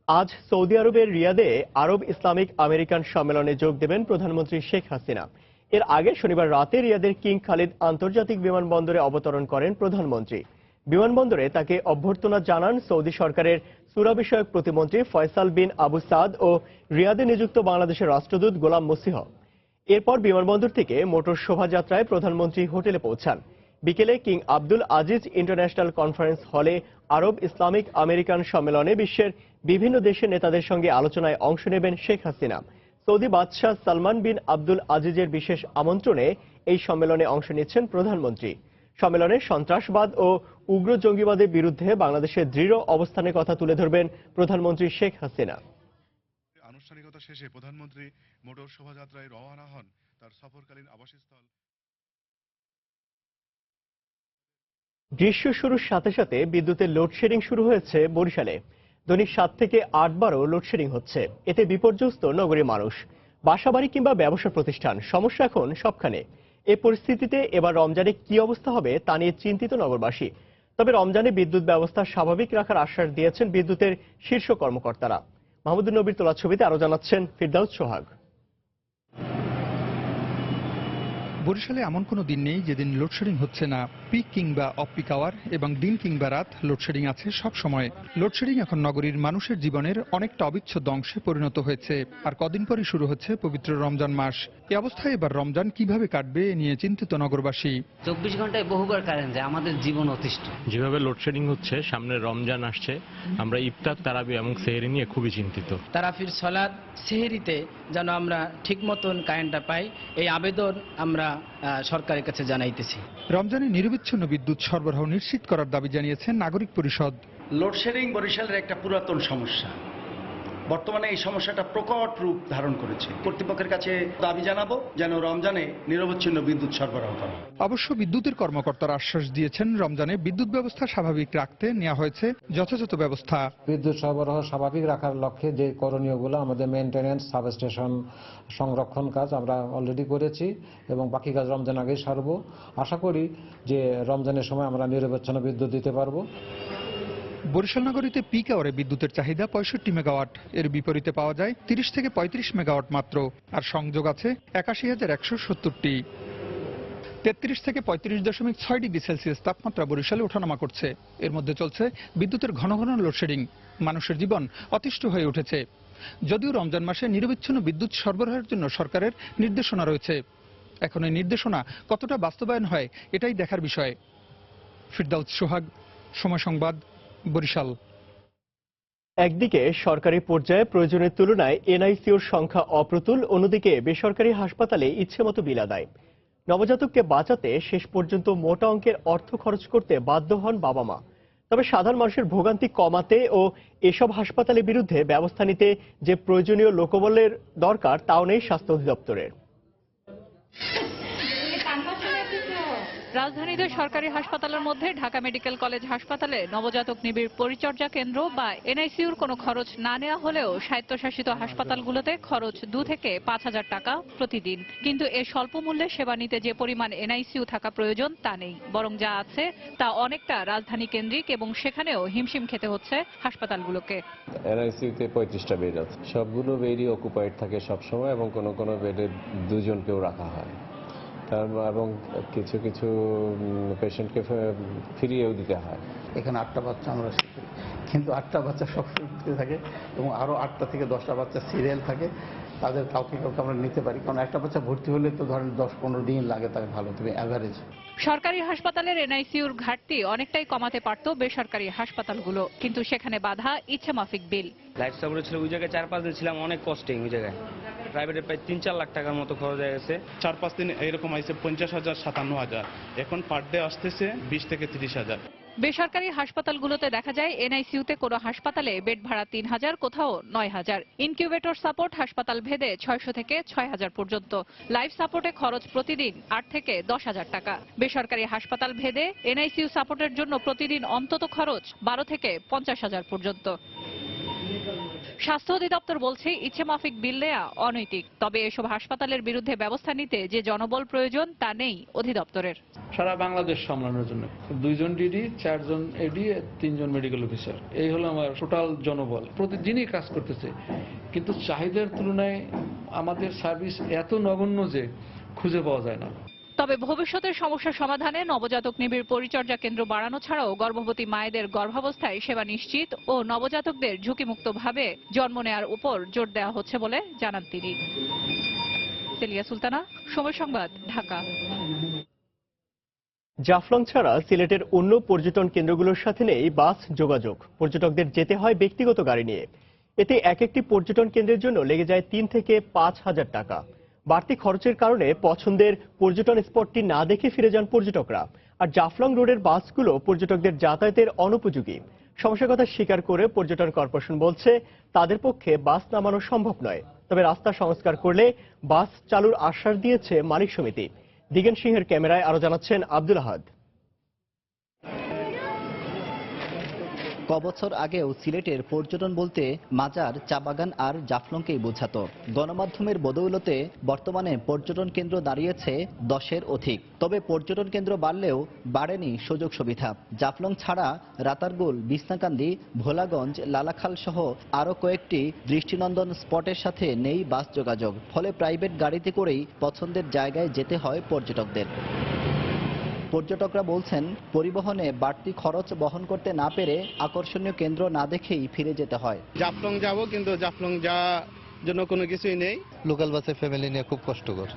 আজ সৌদি আরবের রিয়াদে আরব ইসলামিক আমেরিকান সম্মেলনে যোগ দেবেন প্রধানমন্ত্রী শেখ হাসিনা। এর আগে শনিবার রাতে রিয়াদের কিং খালিদ আন্তর্জাতিক বিমানবন্দরে অবতরণ করেন প্রধানমন্ত্রী। বিমানবন্দরে তাকে অভ্যর্থনা জানান সৌদি সরকারের সুরা বিষয়ক প্রতিমন্ত্রী ফয়সাল বিন আবু সাদ ও রিয়াদে নিযুক্ত বাংলাদেশের রাষ্ট্রদূত গোলাম মসিহ। এরপর বিমানবন্দর থেকে মোটর শোভাযাত্রায় প্রধানমন্ত্রী হোটেলে পৌঁছান। বিকেলে king Abdul Aziz international conference হলে আরব ইসলামিক আমেরিকান সম্মেলনে বিশ্বের বিভিন্ন দেশের নেতাদের সঙ্গে আলোচনায় অংশ নেবেন শেখ হাসিনা। সৌদি বাদশাহ সালমান বিন আব্দুল আজিজের বিশেষ আমন্ত্রণে এই সম্মেলনে অংশ নিচ্ছেন প্রধানমন্ত্রী। সম্মেলনে সন্ত্রাসবাদ ও উগ্র জঙ্গিবাদের বিরুদ্ধে বাংলাদেশের দৃঢ় অবস্থানের কথা তুলে ধরবেন প্রধানমন্ত্রী শেখ হাসিনা। আনুষ্ঠানিকতা শেষে প্রধানমন্ত্রী মোটর শোভাযাত্রায় রওনা হন তার সফরকালীন আবাসস্থল। গ্রীষ্ম শুরুর সাথে সাথে বিদ্যুতের লোডশেডিং শুরু হয়েছে বরিশালে। দৈনিক 7 থেকে 8 বারও লোডশেডিং হচ্ছে। এতে বিপর্যস্ত নগরীর মানুষ, বাসাবাড়ি কিংবা ব্যবসা প্রতিষ্ঠান। সমস্যা এখন সবখানে। এই পরিস্থিতিতে এবার রমজানে কি অবস্থা হবে তা নিয়ে চিন্তিত নগরবাসী। তবে রমজানে বিদ্যুৎ ব্যবস্থা স্বাভাবিক রাখার আশ্বাস দিয়েছেন বিদ্যুতের শীর্ষ কর্মকর্তারা। মাহমুদুর নবীর তোলা ছবিতে আরো জানাচ্ছেন ফিরদাউস সোহাগ। বরিশালে এমন কোনো দিন নেই যেদিন লোডশেডিং হচ্ছে না। পিক কিংবা অফ পিক আওয়ার এবং দিন কিংবা রাত লোডশেডিং আছে সব সময়। লোডশেডিং এখন নগরীর মানুষের জীবনের অনেকটা অবিচ্ছেদ্য অংশে পরিণত হয়েছে। আর কদিন পরই শুরু হচ্ছে পবিত্র রমজান মাস। এই অবস্থায় এবার রমজান কিভাবে কাটবে এ নিয়ে চিন্তিত নগরবাসী। 24 ঘন্টায় বহুবার কারেন্ট যায়, আমাদের জীবন অতিষ্ঠ। যেভাবে লোডশেডিং হচ্ছে, সামনে রমজান আসছে, আমরা ইফতার, তারাবি এবং সেহরি নিয়ে খুবই চিন্তিত। তারাফির সালাত, সেহরিতে যেন আমরা ঠিক মতন কারেন্টটা পাই, এই আবেদন আমরা সরকারের কাছে জানাইতেছি। রমজানে নিরবিচ্ছিন্ন বিদ্যুৎ সরবরাহ নিশ্চিত করার দাবি জানিয়েছেন নাগরিক পরিষদ। লোডশেডিং বরিশালের একটা পুরাতন সমস্যা। বর্তমানে এই সমস্যাটা প্রকট রূপ ধারণ করেছে। কর্তৃপক্ষের কাছে দাবি জানাবো যেন রমজানে নিরবচ্ছিন্ন বিদ্যুৎ সরবরাহ করা। অবশ্য বিদ্যুতের কর্মকর্তারা আশ্বাস দিয়েছেন রমজানে বিদ্যুৎ ব্যবস্থা স্বাভাবিক রাখতে নেওয়া হয়েছে যথাযথ ব্যবস্থা। বিদ্যুৎ সরবরাহ স্বাভাবিক রাখার লক্ষ্যে যে করণীয়গুলো আমাদের মেইনটেনেন্স, সাবস্টেশন সংরক্ষণ কাজ আমরা অলরেডি করেছি এবং বাকি কাজ রমজান আগেই সারব। আশা করি যে রমজানের সময় আমরা নিরবচ্ছিন্ন বিদ্যুৎ দিতে পারবো। বরিশাল নগরীতে পিক আওয়ারে বিদ্যুতের চাহিদা 65 মেগাওয়াট, এর বিপরীতে পাওয়া যায় 30 থেকে 35 মেগাওয়াট মাত্র, আর সংযোগ আছে 81,170টি। 33 থেকে 35.6 ডিগ্রি সেলসিয়াস তাপমাত্রা বরিশালে ওঠানামা করছে। এর মধ্যে চলছে বিদ্যুতের ঘন ঘন লোডশেডিং, মানুষের জীবন অতিষ্ঠ হয়ে উঠেছে। যদিও রমজান মাসে নিরবিচ্ছিন্ন বিদ্যুৎ সরবরাহের জন্য সরকারের নির্দেশনা রয়েছে, এখন এই নির্দেশনা কতটা বাস্তবায়ন হয় এটাই দেখার বিষয়। ফিরদাউস সোহাগ, সময় সংবাদ, বরিশাল। একদিকে সরকারি পর্যায়ে প্রয়োজনের তুলনায় এনআইসিউর সংখ্যা অপ্রতুল, অন্যদিকে বেসরকারি হাসপাতালে ইচ্ছেমতো বিল আদায়। নবজাতককে বাঁচাতে শেষ পর্যন্ত মোটা অঙ্কের অর্থ খরচ করতে বাধ্য হন বাবা মা। তবে সাধারণ মানুষের ভোগান্তি কমাতে ও এসব হাসপাতালের বিরুদ্ধে ব্যবস্থা নিতে যে প্রয়োজনীয় লোকবলের দরকার তাও নেই স্বাস্থ্য অধিদপ্তরের। রাজধানীতে সরকারি হাসপাতালের মধ্যে ঢাকা মেডিকেল কলেজ হাসপাতালে নবজাতক নিবিড় পরিচর্যা কেন্দ্র বা এনআইসিউর কোনো খরচ না নেওয়া হলেও স্বায়ত্তশাসিত হাসপাতালগুলোতে খরচ 2 থেকে 5,000 টাকা প্রতিদিন। কিন্তু এ স্বল্প মূল্যে সেবা নিতে যে পরিমাণ এনআইসিউ থাকা প্রয়োজন তা নেই, বরং যা আছে তা অনেকটা রাজধানী কেন্দ্রিক এবং সেখানেও হিমশিম খেতে হচ্ছে হাসপাতালগুলোকে। এনআইসিউতে 35টা বেড আছে, সবগুলো বেডই অকুপাইড থাকে সবসময় এবং কোনো কোনো বেডে 2 জনকেও রাখা হয়, এবং কিছু কিছু পেশেন্টকে ফিরিয়েও দিতে হয়। এখানে 8টা বাচ্চা আমরা শিখি, কিন্তু 8টা বাচ্চা সবসময় থাকে এবং আরো 8টা থেকে 10টা বাচ্চা সিরিয়াল থাকে। তাদের কাউকে আমরা নিতে পারি, কারণ একটা বাচ্চা ভর্তি হলে তো ধরেন 10-15 দিন লাগে তাকে ভালো, তবে অ্যাভারেজ। সরকারি হাসপাতালের এনআইসিউর ঘাটতি অনেকটাই কমাতে পারত বেসরকারি হাসপাতালগুলো, কিন্তু সেখানে বাধা ইচ্ছেমাফিক বিল। লাইফ সাপোর্ট ছিল ওই জায়গায় 4-5 দিন ছিলাম, অনেক কস্টিং ওই জায়গায়। প্রাইভেটে প্রায় 3-4 লাখ টাকার মতো খরচ হয়ে গেছে। 4-5 দিন এরকম আইছে 50,000, 57,000, এখন পার ডে আসতেছে 20 থেকে 30,000। বেসরকারি হাসপাতালগুলোতে দেখা যায় এনআইসিউতে কোনো হাসপাতালে বেড ভাড়া 3,000, কোথাও 9,000। ইনকিউবেটর সাপোর্ট হাসপাতাল ভেদে 600 থেকে 6,000 পর্যন্ত। লাইফ সাপোর্টে খরচ প্রতিদিন 8 থেকে 10,000 টাকা। বেসরকারি হাসপাতাল ভেদে এনআইসিউ সাপোর্টের জন্য প্রতিদিন অন্তত খরচ 12 থেকে 50,000 পর্যন্ত। স্বাস্থ্য অধিদপ্তর বলছে ইচ্ছেমাফিক বিল নেওয়া অনৈতিক, তবে এসব হাসপাতালের বিরুদ্ধে ব্যবস্থা নিতে যে জনবল প্রয়োজন তা নেই অধিদপ্তরের। সারা বাংলাদেশ সামলানোর জন্য 2 জন ডিডি, 4 জন এডি, 3 জন মেডিকেল অফিসার, এই হলো আমার টোটাল জনবল। প্রতিদিনই কাজ করতেছে, কিন্তু চাহিদার তুলনায় আমাদের সার্ভিস এত নগণ্য যে খুঁজে পাওয়া যায় না। তবে ভবিষ্যতের সমস্যা সমাধানে নবজাতক নিবিড় পরিচর্যা কেন্দ্র বাড়ানো ছাড়াও গর্ভবতী মায়েদের গর্ভাবস্থায় সেবা নিশ্চিত ও নবজাতকদের ঝুঁকিমুক্তভাবে জন্ম নেওয়ার উপর জোর দেওয়া হচ্ছে বলে জানান তিনি। সেলিয়া সুলতানা, সময় সংবাদ, ঢাকা। জাফলং ছাড়া সিলেটের অন্য পর্যটন কেন্দ্রগুলোর সাথে নেই বাস যোগাযোগ। পর্যটকদের যেতে হয় ব্যক্তিগত গাড়ি নিয়ে। এতে এক একটি পর্যটন কেন্দ্রের জন্য লেগে যায় 3 থেকে 5,000 টাকা। বাড়তি খরচের কারণে পছন্দের পর্যটন স্পটটি না দেখে ফিরে যান পর্যটকরা। আর জাফলং রোডের বাসগুলো পর্যটকদের যাতায়াতের অনুপযোগী। সমস্যার কথা স্বীকার করে পর্যটন কর্পোরেশন বলছে তাদের পক্ষে বাস নামানো সম্ভব নয়, তবে রাস্তা সংস্কার করলে বাস চালুর আশ্বাস দিয়েছে মালিক সমিতি। দিগেন সিংহের ক্যামেরায় আরো জানাচ্ছেন আব্দুল আহাদ। কবছর আগেও সিলেটের পর্যটন বলতে মাজার, চা বাগান আর জাফলংকেই বোঝাতো। গণমাধ্যমের বদৌলতে বর্তমানে পর্যটন কেন্দ্র দাঁড়িয়েছে 10-এর অধিক। তবে পর্যটন কেন্দ্র বাড়লেও বাড়েনি সুযোগ সুবিধা। জাফলং ছাড়া রাতারগুল, বিছনাকান্দি, ভোলাগঞ্জ, লালাখাল সহ আরও কয়েকটি দৃষ্টিনন্দন স্পটের সাথে নেই বাস যোগাযোগ। ফলে প্রাইভেট গাড়িতে করেই পছন্দের জায়গায় যেতে হয় পর্যটকদের। পর্যটকরা বলছেন পরিবহনে বাড়তি খরচ বহন করতে না পেরে আকর্ষণীয় কেন্দ্র না দেখেই ফিরে যেতে হয়। জাফলং যাব, কিন্তু জাফলং যাওয়ার জন্য কোনো কিছুই নেই। লোকাল বাসে ফ্যামিলি নিয়ে খুব কষ্টকর,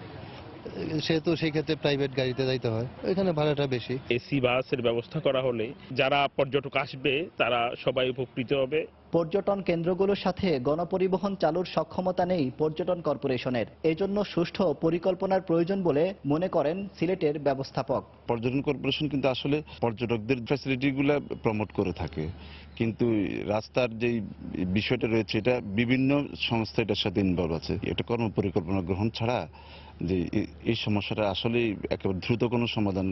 সেহেতু সেই ক্ষেত্রে প্রাইভেট গাড়িতে যাইতে হয়, এখানে ভাড়াটা বেশি। এসি বাসের ব্যবস্থা করা হলে যারা পর্যটক আসবে তারা সবাই উপকৃত হবে। পর্যটন কেন্দ্রগুলোর সাথে গণপরিবহন চালুর সক্ষমতা নেই পর্যটন কর্পোরেশনের। এজন্য সুষ্ঠু পরিকল্পনার প্রয়োজন বলে মনে করেন সিলেটের ব্যবস্থাপক। পর্যটন কর্পোরেশন কিন্তু আসলে পর্যটকদের ফ্যাসিলিটিগুলো প্রমোট করে থাকে, কিন্তু রাস্তার যে বিষয়টা রয়েছে এটা বিভিন্ন সংস্থা এটার সাথে ইনভলভ আছে। এটা কর্মপরিকল্পনা গ্রহণ ছাড়া যে এই সমস্যাটা আসলে একেবারে দ্রুত কোনো সমাধান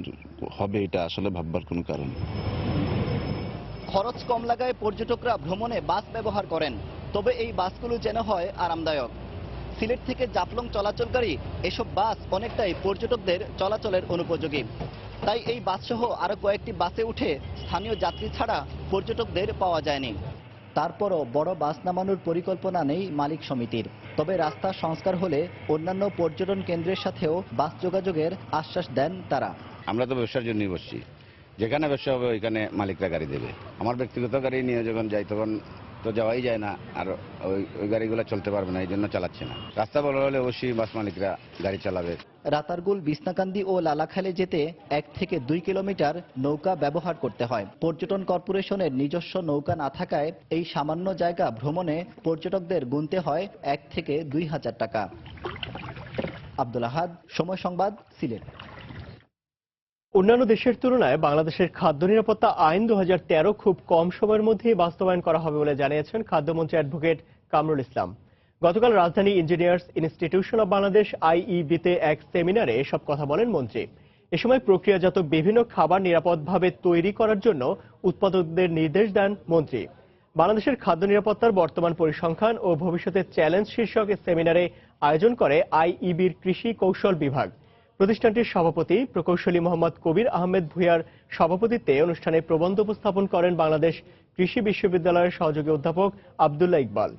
হবে এটা আসলে ভাববার কোনো কারণ। খরচ কম লাগায় পর্যটকরা ভ্রমণে বাস ব্যবহার করেন, তবে এই বাসগুলো যেন হয় আরামদায়ক। সিলেট থেকে জাফলং চলাচলকারী এসব বাস অনেকটাই পর্যটকদের চলাচলের অনুপযোগী। তাই এই বাসসহ আরো কয়েকটি বাসে উঠে স্থানীয় যাত্রী ছাড়া পর্যটকদের পাওয়া যায়নি। তারপরও বড় বাস নামানোর পরিকল্পনা নেই মালিক সমিতির। তবে রাস্তা সংস্কার হলে অন্যান্য পর্যটন কেন্দ্রের সাথেও বাস যোগাযোগের আশ্বাস দেন তারা। আমরা তো ব্যবসার জন্যই বসছি, যেখানে ব্যবসা হবে ওইখানে মালিকরা গাড়ি দেবে। আমার ব্যক্তিগত গাড়ি নিয়ে যখন যাই তখন তো যাওয়াই যায় না, আর ওই গাড়িগুলো চলতে পারবে না, এই জন্য চালাচ্ছে না। রাস্তা ভালো হলে অবশ্যই বাস মালিকরা গাড়ি চালাবে। রাতারগুল, বিছনাকান্দি ও লালাখালে যেতে 1 থেকে 2 কিলোমিটার নৌকা ব্যবহার করতে হয়। পর্যটন কর্পোরেশনের নিজস্ব নৌকা না থাকায় এই সামান্য জায়গা ভ্রমণে পর্যটকদের গুনতে হয় 1 থেকে 2,000 টাকা। আব্দুল আহাদ, সময় সংবাদ, সিলেট। অন্যান্য দেশের তুলনায় বাংলাদেশের খাদ্য নিরাপত্তা আইন 2013 খুব কম সময়ের মধ্যেই বাস্তবায়ন করা হবে বলে জানিয়েছেন খাদ্যমন্ত্রী অ্যাডভোকেট কামরুল ইসলাম। গতকাল রাজধানী ইঞ্জিনিয়ার্স ইনস্টিটিউশন অব বাংলাদেশ IEB-তে এক সেমিনারে এসব কথা বলেন মন্ত্রী। এ সময় প্রক্রিয়াজাত বিভিন্ন খাবার নিরাপদভাবে তৈরি করার জন্য উৎপাদকদের নির্দেশ দেন মন্ত্রী। বাংলাদেশের খাদ্য নিরাপত্তার বর্তমান পরিসংখ্যান ও ভবিষ্যতের চ্যালেঞ্জ শীর্ষক সেমিনারে আয়োজন করে IEB-র কৃষি কৌশল বিভাগ। প্রতিষ্ঠানটির সভাপতি প্রকৌশলী মোহাম্মদ কবির আহমেদ ভূঁইয়ার সভাপতিত্বে অনুষ্ঠানে প্রবন্ধ উপস্থাপন করেন বাংলাদেশ কৃষি বিশ্ববিদ্যালয়ের সহযোগী অধ্যাপক আব্দুল্লাহ ইকবাল।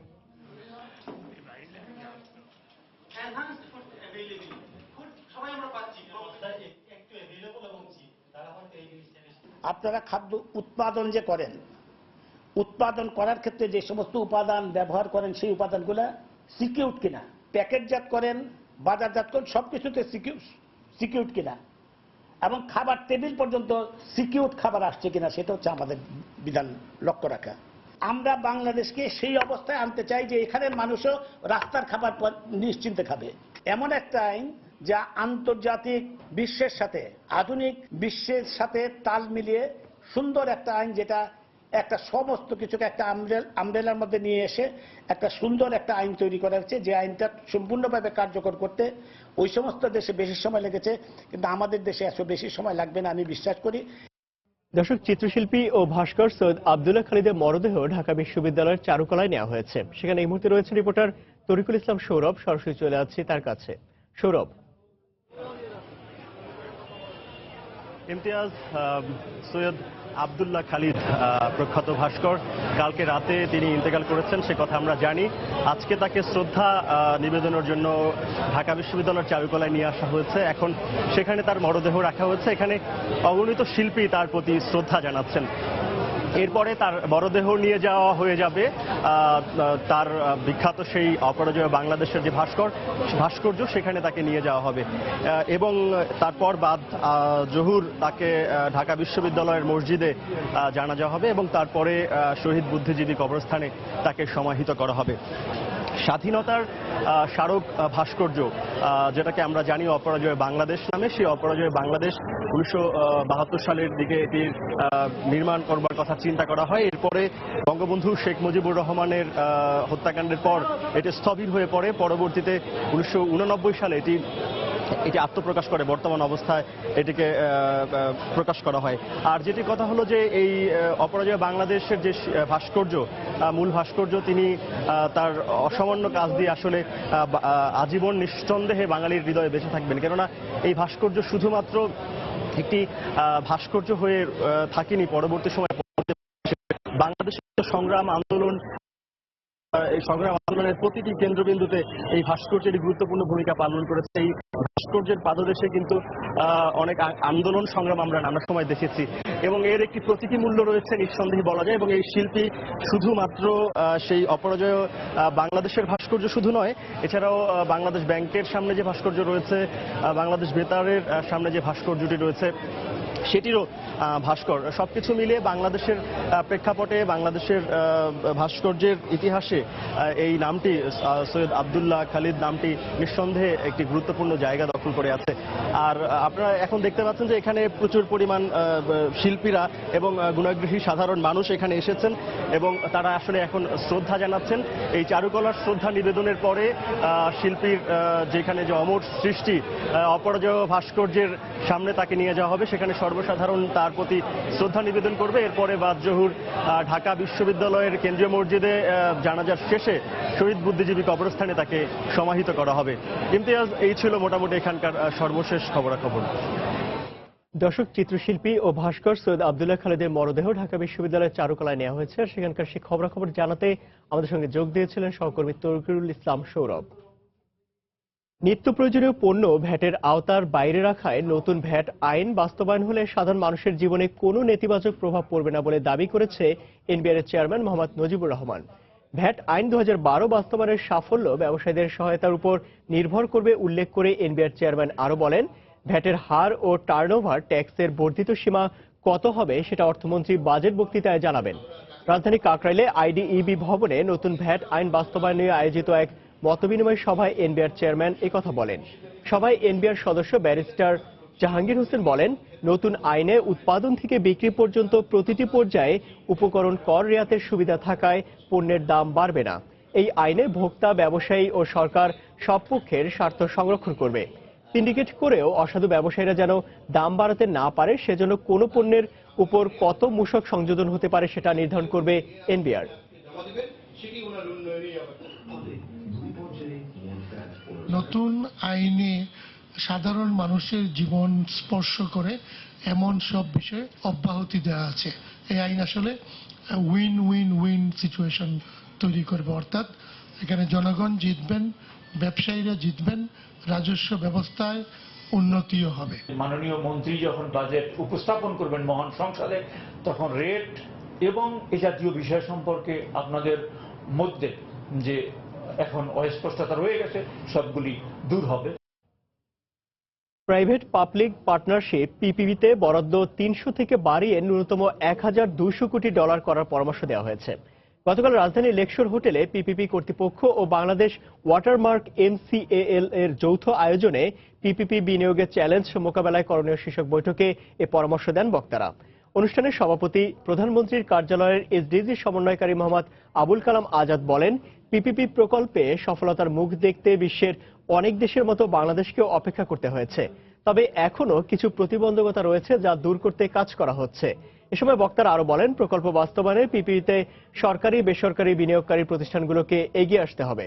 আপনারা খাদ্য উৎপাদন যে করেন, উৎপাদন করার ক্ষেত্রে যে সমস্ত উপাদান ব্যবহার করেন সেই উপাদানগুলো সিকিউরড কিনা, প্যাকেটজাত করেন, বাজারজাত করেন, সবকিছুতে সিকিউরড কিনা, এবং খাবার টেবিল পর্যন্ত সিকিউরড খাবার আসছে কিনা সেটা হচ্ছে আমাদের বিধান লক্ষ্য রাখা। আমরা বাংলাদেশকে সেই অবস্থায় আনতে চাই যে এখানে মানুষও রাস্তার খাবার নিশ্চিন্তে খাবে। এমন একটা আইন যা আন্তর্জাতিক বিশ্বের সাথে, আধুনিক বিশ্বের সাথে তাল মিলিয়ে সুন্দর একটা আইন, যেটা একটা সমস্ত কিছুকে একটা আমব্রেলার মধ্যে নিয়ে এসে একটা সুন্দর একটা আইন তৈরি করা হচ্ছে, যে আইনটা সম্পূর্ণভাবে কার্যকর করতে ওই সমস্ত দেশে বেশি সময় লেগেছে, কিন্তু আমাদের দেশে এত বেশি সময় লাগবে না আমি বিশ্বাস করি। দর্শক, চিত্রশিল্পী ও ভাস্কর সৈয়দ আব্দুল্লাহ খালিদের মরদেহ ঢাকা বিশ্ববিদ্যালয়ের চারুকলায় নেওয়া হয়েছে। সেখানে এই মুহূর্তে রয়েছে রিপোর্টার তরিকুল ইসলাম সৌরভ। সরাসরি চলে যাচ্ছি তার কাছে। সৌরভ। ইমতিয়াজ, সৈয়দ আব্দুল্লাহ খালিদ প্রখ্যাত ভাস্কর, কালকে রাতে তিনি ইন্তেকাল করেছেন, সে কথা আমরা জানি। আজকে তাকে শ্রদ্ধা নিবেদনের জন্য ঢাকা বিশ্ববিদ্যালয়ের চারুকলায় নিয়ে আসা হয়েছে। এখন সেখানে তার মরদেহ রাখা হয়েছে। এখানে অগণিত শিল্পী তার প্রতি শ্রদ্ধা জানাচ্ছেন। এরপরে তার মরদেহ নিয়ে যাওয়া হয়ে যাবে তার বিখ্যাত সেই অপরাজয় বাংলাদেশের যে ভাস্কর্য, সেখানে তাকে নিয়ে যাওয়া হবে এবং তারপর বাদ জহুর তাকে ঢাকা বিশ্ববিদ্যালয়ের মসজিদে জানাজা হবে এবং তারপরে শহীদ বুদ্ধিজীবী কবরস্থানে তাকে সমাহিত করা হবে। স্বাধীনতার স্মারক ভাস্কর্য, যেটাকে আমরা জানি অপরাজয় বাংলাদেশ নামে, সেই অপরাজয় বাংলাদেশ 1972 সালের দিকে এটির নির্মাণ করবার কথা চিন্তা করা হয়। এরপরে বঙ্গবন্ধু শেখ মুজিবুর রহমানের হত্যাকাণ্ডের পর এটি স্থবির হয়ে পড়ে। পরবর্তীতে 1989 সালে এটি আত্মপ্রকাশ করে, বর্তমান অবস্থায় এটিকে প্রকাশ করা হয়। আর যেটি কথা হলো যে এই অপরাজয় বাংলাদেশের যে ভাস্কর্য, মূল ভাস্কর্য, তিনি তার অসামান্য কাজ দিয়ে আসলে আজীবন নিঃসন্দেহে বাঙালির হৃদয়ে বেঁচে থাকবেন। কেননা এই ভাস্কর্য শুধুমাত্র একটি ভাস্কর্য হয়ে থাকেনি, পরবর্তী সময় বাংলাদেশের সংগ্রাম আন্দোলন, এই সংগ্রাম আন্দোলনের প্রতিটি কেন্দ্রবিন্দুতে এই ভাস্কর্যের গুরুত্বপূর্ণ ভূমিকা পালন করেছে। এই ভাস্কর্যের পাদদেশে কিন্তু অনেক আন্দোলন সংগ্রাম আমরা নানা সময় দেখেছি এবং এর একটি প্রতীকী মূল্য রয়েছে নিঃসন্দেহে বলা যায়। এবং এই শিল্পী শুধুমাত্র সেই অপরাজয় বাংলাদেশের ভাস্কর্য শুধু নয়, এছাড়াও বাংলাদেশ ব্যাংকের সামনে যে ভাস্কর্য রয়েছে, বাংলাদেশ বেতারের সামনে যে ভাস্কর্যটি রয়েছে, সেটিরও ভাস্কর। সবকিছু মিলিয়ে বাংলাদেশের প্রেক্ষাপটে, বাংলাদেশের ভাস্কর্যের ইতিহাসে এই নামটি, সৈয়দ আব্দুল্লাহ খালিদ নামটি নিঃসন্দেহে একটি গুরুত্বপূর্ণ জায়গা দখল করে আছে। আর আপনারা এখন দেখতে পাচ্ছেন যে এখানে প্রচুর পরিমাণ শিল্পীরা এবং গুণাগ্রহী সাধারণ মানুষ এখানে এসেছেন এবং তারা আসলে এখন শ্রদ্ধা জানাচ্ছেন। এই চারুকলার শ্রদ্ধা নিবেদনের পরে শিল্পীর যেখানে যে অমর সৃষ্টি অপরাজয় ভাস্কর্যের সামনে তাকে নিয়ে যাওয়া হবে, সেখানে সর্বসাধারণ তার প্রতি শ্রদ্ধা নিবেদন করবে। এরপরে বাদ জহুর ঢাকা বিশ্ববিদ্যালয়ের কেন্দ্রীয় মসজিদে জানাজার শেষে শহীদ বুদ্ধিজীবী কবরস্থানে তাকে সমাহিত করা হবে। ইমতিয়াজ, এই ছিল মোটামুটি এখানকার সর্বশেষ খবরাখবর। দর্শক, চিত্রশিল্পী ও ভাস্কর সৈয়দ আব্দুল্লাহ খালিদের মরদেহ ঢাকা বিশ্ববিদ্যালয়ের চারুকলায় নেওয়া হয়েছে। সেখানকার সেই খবরাখবর জানাতে আমাদের সঙ্গে যোগ দিয়েছিলেন সহকর্মী তৌকিরুল ইসলাম সৌরভ। নিত্য প্রয়োজনীয় পণ্য ভ্যাটের আওতার বাইরে রাখায় নতুন ভ্যাট আইন বাস্তবায়ন হলে সাধারণ মানুষের জীবনে কোনো নেতিবাচক প্রভাব পড়বে না বলে দাবি করেছে এনবিআর এর চেয়ারম্যান মোহাম্মদ নজিবুর রহমান। ভ্যাট আইন 2012 বাস্তবায়নের সাফল্য ব্যবসায়ীদের সহায়তার উপর নির্ভর করবে উল্লেখ করে এনবিআর চেয়ারম্যান আরো বলেন, ভ্যাটের হার ও টার্নওভার ট্যাক্সের বর্ধিত সীমা কত হবে সেটা অর্থমন্ত্রী বাজেট বক্তৃতায় জানাবেন। রাজধানী কাকরাইলে আইডিইবি ভবনে নতুন ভ্যাট আইন বাস্তবায়ন নিয়ে আয়োজিত এক মতবিনিময় সভায় এনবিআর চেয়ারম্যান একথা বলেন। সভায় এনবিআর সদস্য ব্যারিস্টার জাহাঙ্গীর হোসেন বলেন, নতুন আইনে উৎপাদন থেকে বিক্রি পর্যন্ত প্রতিটি পর্যায়ে উপকরণ কর রেয়াতের সুবিধা থাকায় পণ্যের দাম বাড়বে না। এই আইনে ভোক্তা, ব্যবসায়ী ও সরকার সব পক্ষের স্বার্থ সংরক্ষণ করবে। সিন্ডিকেট করেও অসাধু ব্যবসায়ীরা যেন দাম বাড়াতে না পারে, সেজন্য কোনো পণ্যের উপর কত মূসক সংযোজন হতে পারে সেটা নির্ধারণ করবে এনবিআর। নতুন আইনে সাধারণ মানুষের জীবন স্পর্শ করে এমন সব বিষয়ে অব্যাহতি দেওয়া আছে। এই আইন আসলে উইন উইন উইন সিচুয়েশন তৈরি করবে, অর্থাৎ এখানে জনগণ জিতবেন, ব্যবসায়ীরা জিতবেন, রাজস্ব ব্যবস্থায় উন্নতিও হবে। মাননীয় মন্ত্রী যখন বাজেট উপস্থাপন করবেন মহান সংসদে, তখন রেট এবং এই জাতীয় বিষয় সম্পর্কে আপনাদের মধ্যে যে এখন অস্পষ্টতা রয়ে গেছে সবগুলি দূর হবে। প্রাইভেট পাবলিক পার্টনারশিপ পিপিপিতে বরাদ্দ 300 থেকে বাড়িয়ে ন্যূনতম $1200 কোটি করার পরামর্শ দেওয়া হয়েছে। গতকাল রাজধানীর লেকশোর হোটেলে পিপিপি কর্তৃপক্ষ ও বাংলাদেশ ওয়াটারমার্ক MCAL এর যৌথ আয়োজনে পিপিপি বিনিয়োগের চ্যালেঞ্জ মোকাবেলায় করণীয় শীর্ষক বৈঠকে এ পরামর্শ দেন বক্তারা। অনুষ্ঠানের সভাপতি প্রধানমন্ত্রীর কার্যালয়ের এসডিজি সমন্বয়কারী মোহাম্মদ আবুল কালাম আজাদ বলেন, পিপিপি প্রকল্পে সফলতার মুখ দেখতে বিশ্বের অনেক দেশের মতো বাংলাদেশকেও অপেক্ষা করতে হয়েছে। তবে এখনো কিছু প্রতিবন্ধকতা রয়েছে যা দূর করতে কাজ করা হচ্ছে। এ সময় বক্তারা আরো বলেন, প্রকল্প বাস্তবায়নে পিপিপিতে সরকারি বেসরকারি বিনিয়োগকারী প্রতিষ্ঠানগুলোকে এগিয়ে আসতে হবে।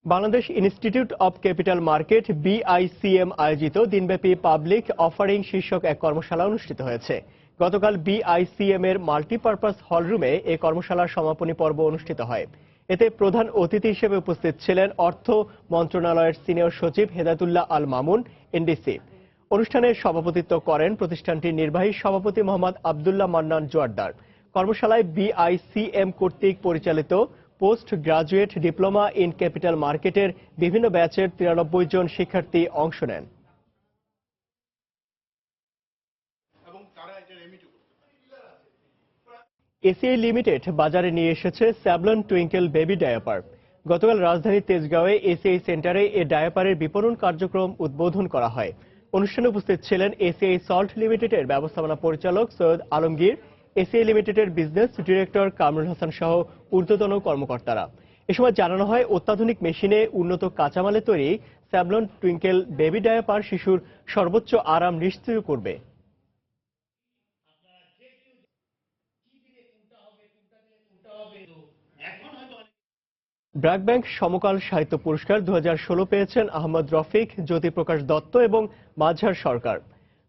Bangladesh institute of capital market BICM আয়োজিত দিনব্যাপী পাবলিক অফারিং শীর্ষক এক কর্মশালা অনুষ্ঠিত হয়েছে। গতকাল BICM এর মাল্টিপারপাস হলরুমে এই কর্মশালার সমাপনী পর্ব অনুষ্ঠিত হয়। এতে প্রধান অতিথি হিসেবে উপস্থিত ছিলেন অর্থ মন্ত্রণালয়ের সিনিয়র সচিব হেদায়েতুল্লাহ আল মামুন NDC। অনুষ্ঠানে সভাপতিত্ব করেন প্রতিষ্ঠানটির নির্বাহী সভাপতি মোহাম্মদ আব্দুল্লাহ মান্নান জোয়ারদার। কর্মশালায় BICM কর্তৃক পরিচালিত post graduate diploma in capital মার্কেটের বিভিন্ন ব্যাচের 93 জন শিক্ষার্থী অংশ নেন। এসিআই লিমিটেড বাজারে নিয়ে এসেছে স্যাভলন টুইঙ্কেল বেবি ডায়াপার। গতকাল রাজধানীর তেজগাঁওয়ে এসিআই সেন্টারে এই ডায়াপারের বিপণন কার্যক্রম উদ্বোধন করা হয়। অনুষ্ঠানে উপস্থিত ছিলেন এসিআই সল্ট লিমিটেডের ব্যবস্থাপনা পরিচালক সৈয়দ আলমগীর, এসিআই লিমিটেডের বিজনেস ডিরেক্টর কামরুল হাসান সহ ঊর্ধ্বতন কর্মকর্তারা। এ সময় জানানো হয়, অত্যাধুনিক মেশিনে উন্নত কাঁচামালে তৈরি স্যাভলন টুইঙ্কেল বেবি ডায়াপার শিশুর সর্বোচ্চ আরাম নিশ্চিত করবে। ব্র্যাক ব্যাংক সমকাল সাহিত্য পুরস্কার 2016 পেয়েছেন আহমদ রফিক, জ্যোতিপ্রকাশ দত্ত এবং মাঝহার সরকার।